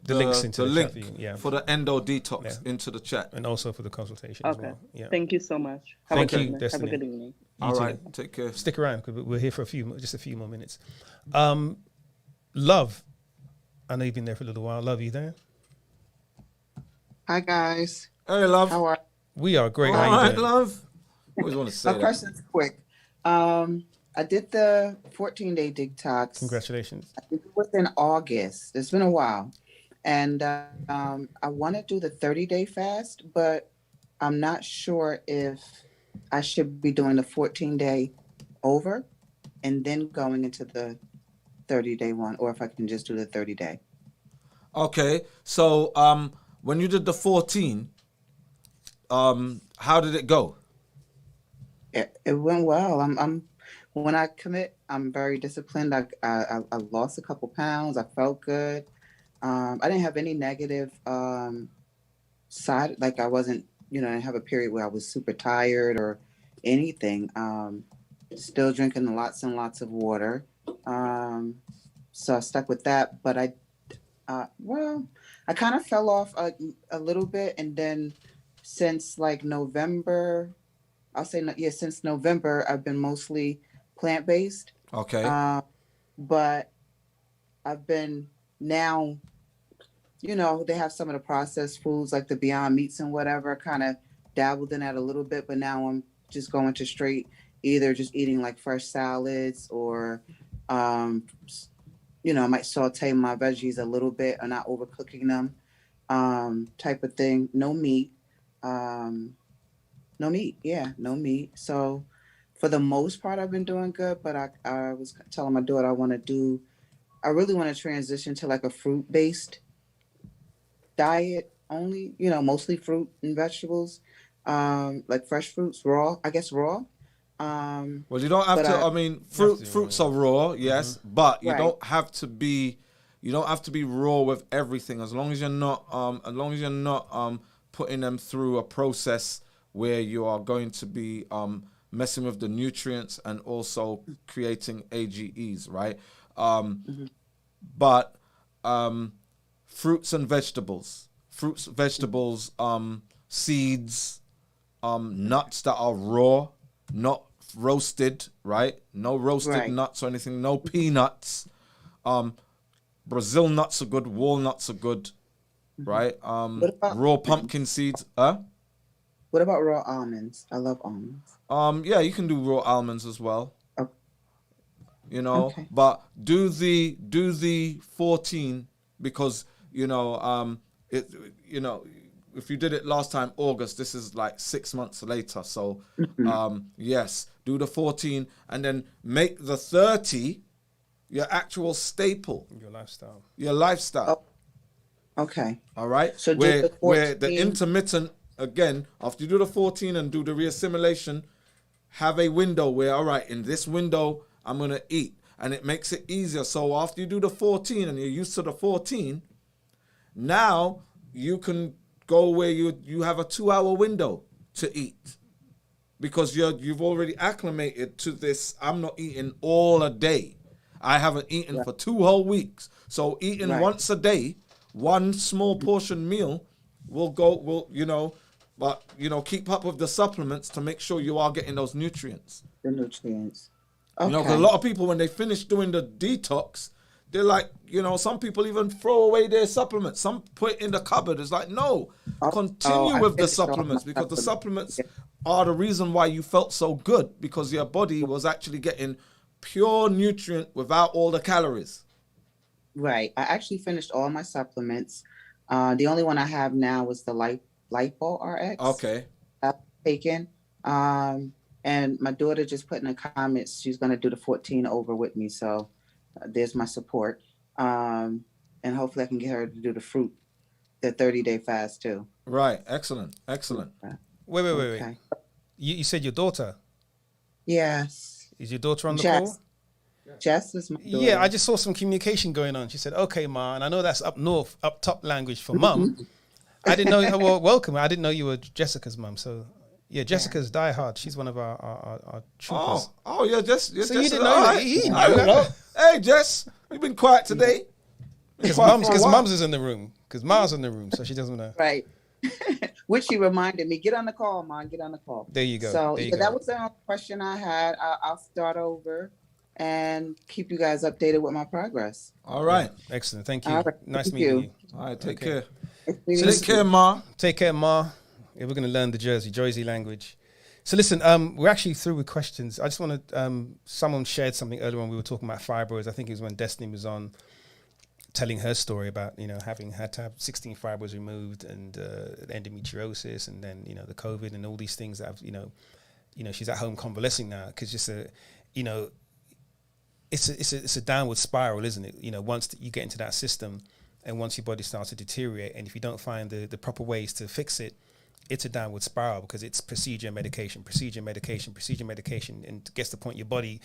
the links into the link chat for the Endo Detox into the chat, and also for the consultation as well. Yeah. Thank you so much. Thank you, Destiny. Have a good evening. All right, take care. Stick around because we're here for just a few more minutes. Love, I know you've been there for a little while. Love, you there? Hi guys. Hey, Love. How are we are great. All How right, you doing? Love. Always want to say my question's quick. I did the 14-day detox. Congratulations. I think it was in August. It's been a while. And I want to do the 30-day fast, but I'm not sure if I should be doing the 14-day over and then going into the 30-day one, or if I can just do the 30-day. Okay. So when you did the 14, how did it go? It went well. I'm when I commit, I'm very disciplined. I lost a couple pounds. I felt good. I didn't have any negative side. Like I wasn't, I didn't have a period where I was super tired or anything. Still drinking lots and lots of water. So I stuck with that. But I kind of fell off a little bit, and then since like November. Since November, I've been mostly plant-based. Okay. But I've been now, they have some of the processed foods like the Beyond Meats and whatever, kind of dabbled in that a little bit, but now I'm just going to straight, either just eating like fresh salads or, I might saute my veggies a little bit or not overcooking them, type of thing. No meat. No meat. Yeah, no meat. So for the most part, I've been doing good, but I was telling my daughter I really want to transition to like a fruit-based diet only, mostly fruit and vegetables, like fresh fruits, raw, I guess raw. Well, you don't have to. I mean, fruits are raw, yes, but you Right. don't have to be. You don't have to be raw with everything, as long as you're not. Putting them through a process where you are going to be messing with the nutrients and also creating AGEs, right? But fruits and vegetables, seeds, nuts that are raw, not roasted, right? No roasted Right. nuts or anything. No peanuts. Brazil nuts are good. Walnuts are good, right? What about Raw pumpkin seeds. What about raw almonds? I love almonds. Yeah, you can do raw almonds as well. Oh. Okay. But do the 14 because if you did it last time August, this is like 6 months later. So yes, do the 14 and then make the 30 your actual staple, your lifestyle. Oh, okay. All right. So do where the where the 14 intermittent, again, after you do the 14 and do the reassimilation, have a window where, all right, in this window I'm gonna eat, and it makes it easier. So after you do the 14 and you're used to the 14, now you can go where you have a 2-hour window to eat, because you've already acclimated to this. I'm not eating all a day. I haven't eaten for 2 whole weeks. So eating once a day, one small portion meal but keep up with the supplements to make sure you are getting those nutrients. The nutrients. Okay. 'Cause a lot of people, when they finish doing the detox, they're like, some people even throw away their supplements. Some put it in the cupboard. It's like, no, continue I with the finished all my supplements, because the supplements. supplements are the reason why you felt so good, because your body was actually getting pure nutrient without all the calories. Right. I actually finished all my supplements. The only one I have now is the Lipo RX. Okay. I've taken. And my daughter just put in the comments she's going to do the 14 over with me. So there's my support. And hopefully I can get her to do the 30-day fast too. Right. Excellent. Wait. Okay. You said your daughter. Yes. Is your daughter on the Jess. call? Jess is my daughter. Yeah, I just saw some communication going on. She said, "Okay, Ma," and I know that's up north, up top language for mum. I didn't know. Well, welcome. I didn't know you were Jessica's mum. So, yeah, Jessica's Die Hard. She's one of our troopers. Oh, yeah, Jess. So you didn't know that? He didn't know that. Hey, Jess, you've been quiet today. Because mums is in the room. Because Ma's in the room, so she doesn't know. Right. Which she reminded me, get on the call, Mom, get on the call. There you go. So There you go. that was the only question I had. I'll start over and keep you guys updated with my progress. All right. Excellent. Thank you. All right. Nice Thank meeting you. you. All right, take Okay. care. So Take care, Ma. Take care, Ma. Yeah, we're going to learn the Jersey language. So listen, we're actually through with questions. I just want to, someone shared something earlier on. We were talking about fibroids. I think it was when Destiny was on telling her story about, having had to have 16 fibroids removed and endometriosis and then, the COVID and all these things that have, she's at home convalescing now because it's a downward spiral, isn't it? Once you get into that system and once your body starts to deteriorate, and if you don't find the proper ways to fix it, it's a downward spiral because it's procedure, medication, and it gets to the point your body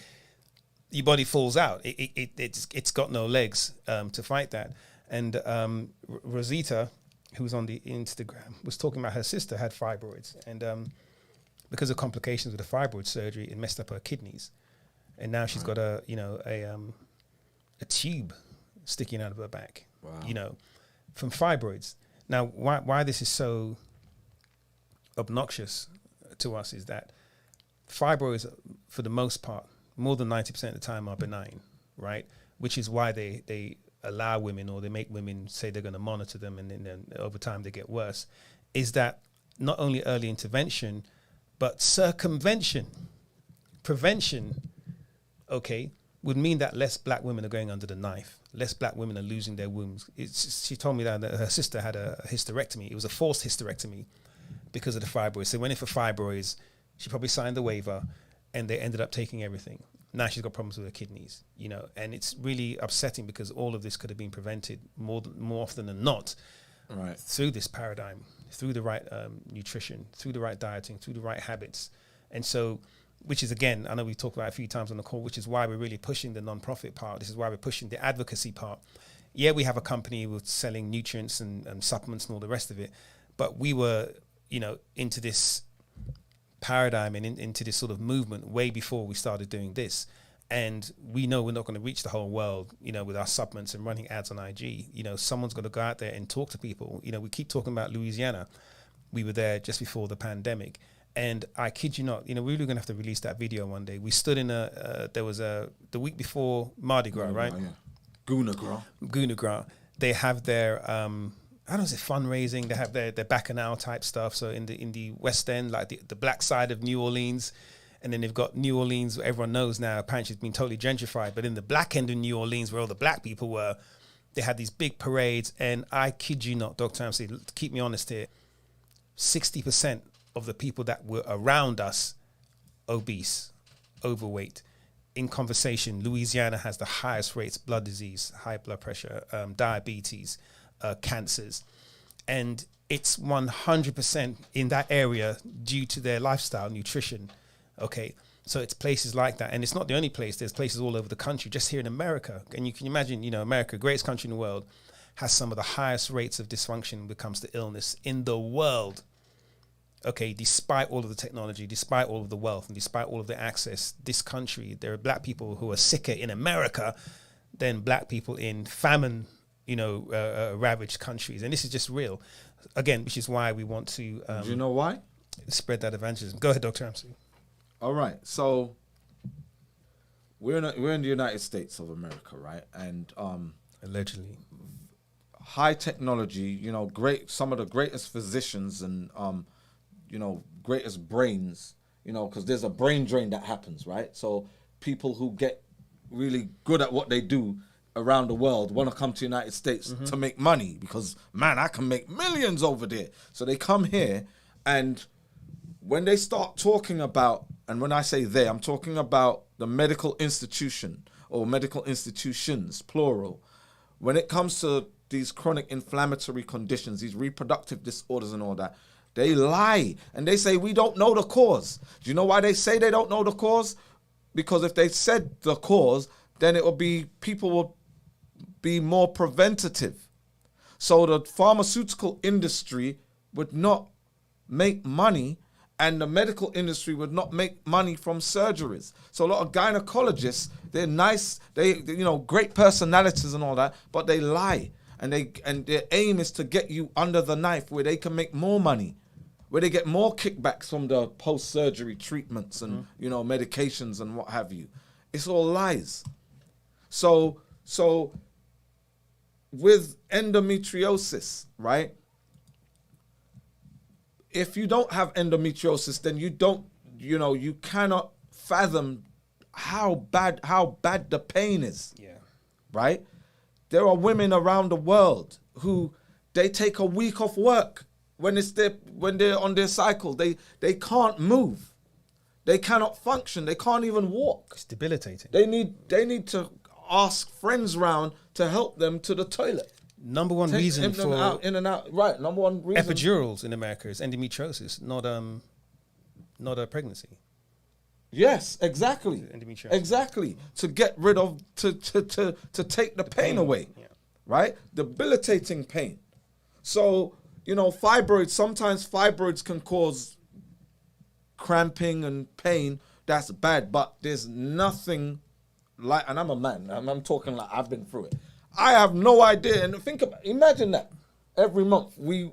falls out. It's got no legs to fight that. And Rosita, who's on the Instagram, was talking about her sister had fibroids, and because of complications with the fibroid surgery, it messed up her kidneys, and now she's got a tube sticking out of her back. Wow. From fibroids. Now, why this is so obnoxious to us is that fibroids, for the most part, more than 90% of the time are benign, right? Which is why they allow women, or they make women say they're going to monitor them, and then over time they get worse. Is that not only early intervention, But prevention, okay, would mean that less black women are going under the knife. Less black women are losing their wombs. She told me that her sister had a hysterectomy. It was a forced hysterectomy because of the fibroids. So went in for fibroids. She probably signed the waiver, and they ended up taking everything. Now she's got problems with her kidneys, you know, and it's really upsetting because all of this could have been prevented more often than not, right, through this paradigm, through the right nutrition, through the right dieting, through the right habits. And so, which is, again, I know we've talked about it a few times on the call, which is why we're really pushing the non-profit part. This is why we're pushing the advocacy part. Yeah, we have a company with selling nutrients and supplements and all the rest of it, but we were, you know, into this paradigm and into this sort of movement way before we started doing this. And we know we're not going to reach the whole world, you know, with our supplements and running ads on IG. You know, someone's got to go out there and talk to people. You know, we keep talking about Louisiana. We were there just before the pandemic. And I kid you not, you know, we're really going to have to release that video one day. We stood in the week before Mardi Gras, right? Yeah. Guna Gras. They have their, I don't know, fundraising. They have their bacchanal type stuff. So in the West End, like the black side of New Orleans, and then they've got New Orleans, everyone knows now, apparently it's been totally gentrified. But in the black end of New Orleans, where all the black people were, they had these big parades. And I kid you not, Dr. Amsi, keep me honest here, 60% of the people that were around us, obese, overweight. In conversation, Louisiana has the highest rates, blood disease, high blood pressure, diabetes, cancers. And it's 100% in that area due to their lifestyle, nutrition. Okay, so it's places like that. And it's not the only place. There's places all over the country, just here in America. And you can imagine, you know, America, greatest country in the world, has some of the highest rates of dysfunction when it comes to illness in the world. Okay, despite all of the technology, despite all of the wealth, and despite all of the access, this country, there are black people who are sicker in America than black people in famine, you know, ravaged countries. And this is just real. Again, which is why we want to... do you know why? Spread that evangelism. Go ahead, Dr. Ramsey. All right. So we're in the United States of America, right? And allegedly, high technology, you know, some of the greatest physicians and you know, greatest brains, you know, because there's a brain drain that happens, right? So people who get really good at what they do around the world want to come to the United States to make money because, man, I can make millions over there. So they come here, and when they start talking about, and when I say they, I'm talking about the medical institution or medical institutions, plural. When it comes to these chronic inflammatory conditions, these reproductive disorders and all that, they lie, and they say, we don't know the cause. Do you know why they say they don't know the cause? Because if they said the cause, then it would be, people would be more preventative. So the pharmaceutical industry would not make money, and the medical industry would not make money from surgeries. So a lot of gynecologists, they're nice, they you know, great personalities and all that, but they lie. And their aim is to get you under the knife where they can make more money, where they get more kickbacks from the post-surgery treatments and, you know, medications and what have you. It's all lies. So with endometriosis, right? If you don't have endometriosis, then you cannot fathom how bad the pain is. Yeah. Right? There are women around the world who they take a week off work when they're on their cycle. They can't move. They cannot function. They can't even walk. It's debilitating. They need to ask friends round to help them to the toilet. Number one reason for out, in and out. Right. Number one reason. Epidurals in America is endometriosis, not a pregnancy. Yes, exactly. Endometriosis. Exactly. To get rid of, to take the pain away. Yeah. Right? Debilitating pain. So, you know, sometimes fibroids can cause cramping and pain. That's bad, but there's nothing like, and I'm a man, I'm talking like I've been through it. I have no idea. And imagine that. Every month you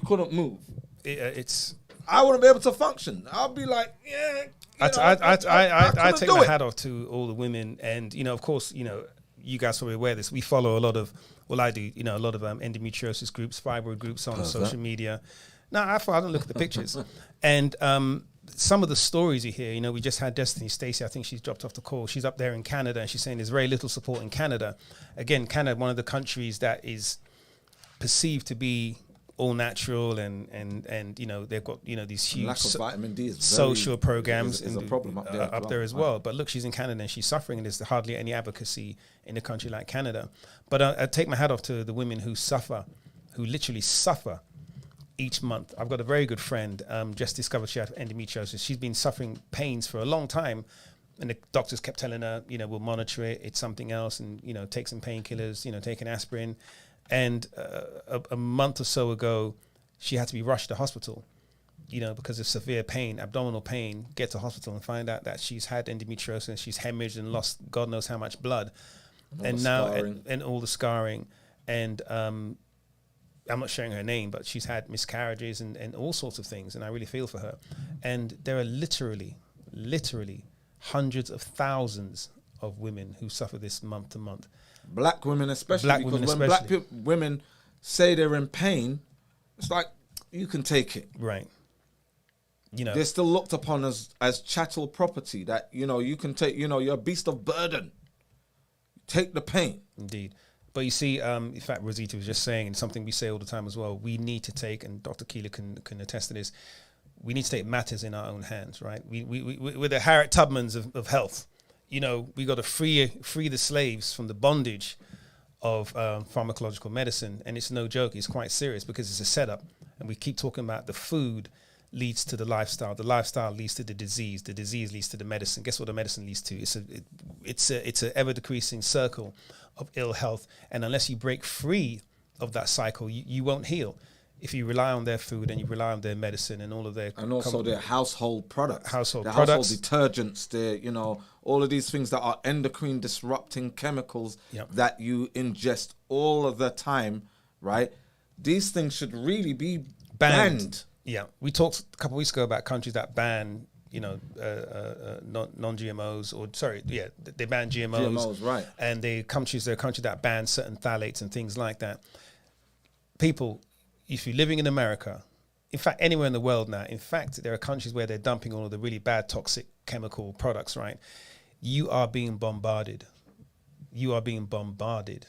couldn't move. I wouldn't be able to function. I'll be like, yeah. I take my hat off to all the women, and you know, of course, you know, you guys probably aware of this. We follow a lot of, well, I do, you know, a lot of endometriosis groups, fibroid groups on social media. No, I don't look at the pictures, and some of the stories you hear, you know, we just had Destiny Stacey, I think she's dropped off the call. She's up there in Canada, and she's saying there's very little support in Canada. Again, Canada, one of the countries that is perceived to be all natural, and you know, they've got, you know, these huge lack of vitamin D is social programs is a problem up there as well. But look, she's in Canada and she's suffering, and there's hardly any advocacy in a country like Canada. But I take my hat off to the women who suffer, who literally suffer each month. I've got a very good friend, just discovered she had endometriosis. She's been suffering pains for a long time, and the doctors kept telling her, you know, we'll monitor it, it's something else, and, you know, take some painkillers, you know, take an aspirin. And a month or so ago, she had to be rushed to hospital, you know, because of severe pain, abdominal pain. Get to hospital and find out that she's had endometriosis, she's hemorrhaged and lost God knows how much blood, and now and all the scarring. And I'm not sharing her name, but she's had miscarriages and all sorts of things, and I really feel for her. And there are literally hundreds of thousands of women who suffer this month to month. Black women especially, because when black women say they're in pain, it's like, you can take it. Right. You know, they're still looked upon as chattel property, that, you know, you can take, you know, you're a beast of burden. Take the pain. Indeed. But you see, in fact, Rosita was just saying, and something we say all the time as well, we need to take, and Dr. Keeler can attest to this, we need to take matters in our own hands, right? We're the Harriet Tubmans of health. You know, we got to free the slaves from the bondage of pharmacological medicine. And it's no joke. It's quite serious, because it's a setup. And we keep talking about the food leads to the lifestyle leads to the disease leads to the medicine. Guess what the medicine leads to? It's a ever decreasing circle of ill health. And unless you break free of that cycle, you won't heal. If you rely on their food and you rely on their medicine and all of their... And also their household products. Household detergents, their, you know, all of these things that are endocrine disrupting chemicals that you ingest all of the time, right? These things should really be banned. Yeah. We talked a couple of weeks ago about countries that ban, you know, non-GMOs, or they ban GMOs. Right. And there are countries that ban certain phthalates and things like that. People... If you're living in America, in fact, anywhere in the world now, in fact, there are countries where they're dumping all of the really bad toxic chemical products, right? You are being bombarded. You are being bombarded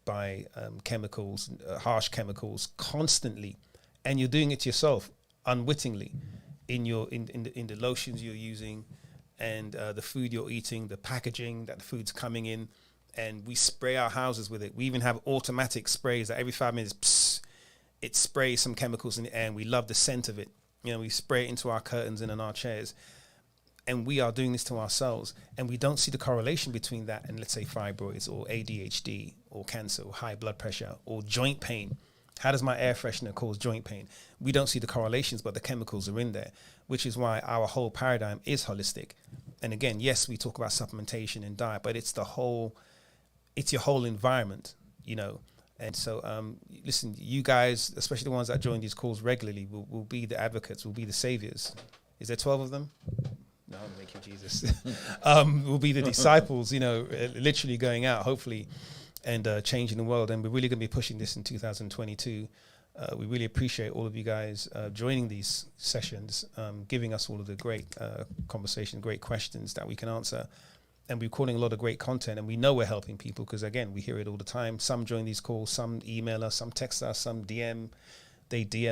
by chemicals, harsh chemicals constantly. And you're doing it yourself unwittingly in the lotions you're using, and the food you're eating, the packaging that the food's coming in. And we spray our houses with it. We even have automatic sprays that every 5 minutes, it sprays some chemicals in the air, and we love the scent of it. You know, we spray it into our curtains and in our chairs. And we are doing this to ourselves. And we don't see the correlation between that and, let's say, fibroids or ADHD or cancer or high blood pressure or joint pain. How does my air freshener cause joint pain? We don't see the correlations, but the chemicals are in there, which is why our whole paradigm is holistic. And again, yes, we talk about supplementation and diet, but it's your whole environment, you know. And so, listen, you guys, especially the ones that join these calls regularly, will be the advocates, will be the saviors. Is there 12 of them? No, thank you, Jesus. We'll be the disciples, you know, literally going out, hopefully, and changing the world. And we're really going to be pushing this in 2022. We really appreciate all of you guys joining these sessions, giving us all of the great conversation, great questions that we can answer. And we're recording a lot of great content, and we know we're helping people because, again, we hear it all the time. Some join these calls, some email us, some text us, some DM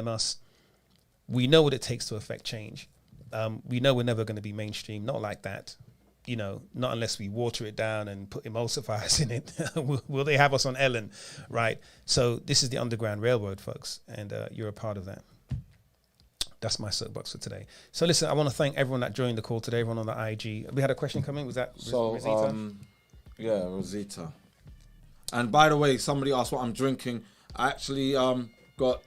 us. We know what it takes to affect change. We know we're never going to be mainstream, not like that, you know, not unless we water it down and put emulsifiers in it. Will they have us on Ellen, right? So this is the Underground Railroad, folks, and you're a part of that. That's my soapbox for today. So listen, I want to thank everyone that joined the call today, everyone on the IG. We had a question coming. Was that Rosita? Yeah, Rosita. And by the way, somebody asked what I'm drinking. I actually got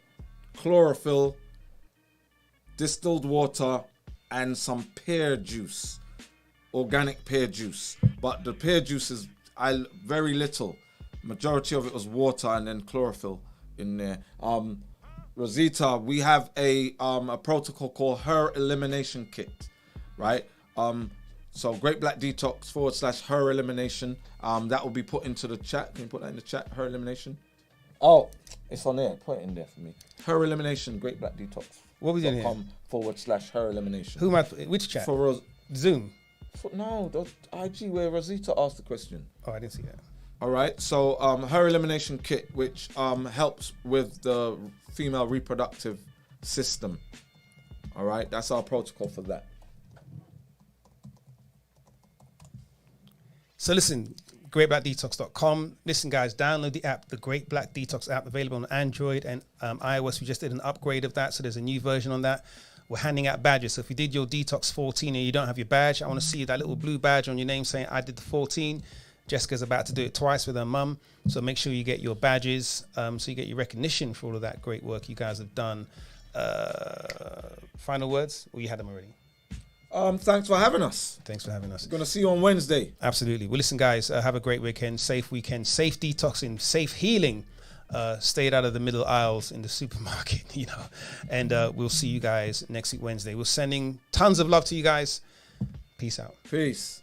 chlorophyll, distilled water, and some pear juice, organic pear juice. But the pear juice is very little. Majority of it was water and then chlorophyll in there. Rosita, we have a protocol called Her Elimination Kit, right? So Great Black Detox / Her Elimination. That will be put into the chat. Can you put that in the chat? Her Elimination. Oh, it's on there. Put it in there for me. Her Elimination, Great Black Detox What are we doing here? /her elimination. Who am I? Which chat? For Zoom. No, the IG where Rosita asked the question. Oh, I didn't see that. All right, so her elimination kit, which helps with the female reproductive system. All right, that's our protocol for that. So listen, greatblackdetox.com. Listen, guys, download the app, the Great Black Detox app, available on Android and iOS. We just did an upgrade of that, so there's a new version on that. We're handing out badges. So if you did your Detox 14 and you don't have your badge, I want to see that little blue badge on your name saying I did the 14. Jessica's about to do it twice with her mum. So make sure you get your badges, so you get your recognition for all of that great work you guys have done. Final words? Or you had them already? Thanks for having us. Thanks for having us. Gonna see you on Wednesday. Absolutely. Well, listen, guys, have a great weekend, safe detoxing, safe healing. Stay out of the middle aisles in the supermarket, and we'll see you guys next week, Wednesday. We're sending tons of love to you guys. Peace out. Peace.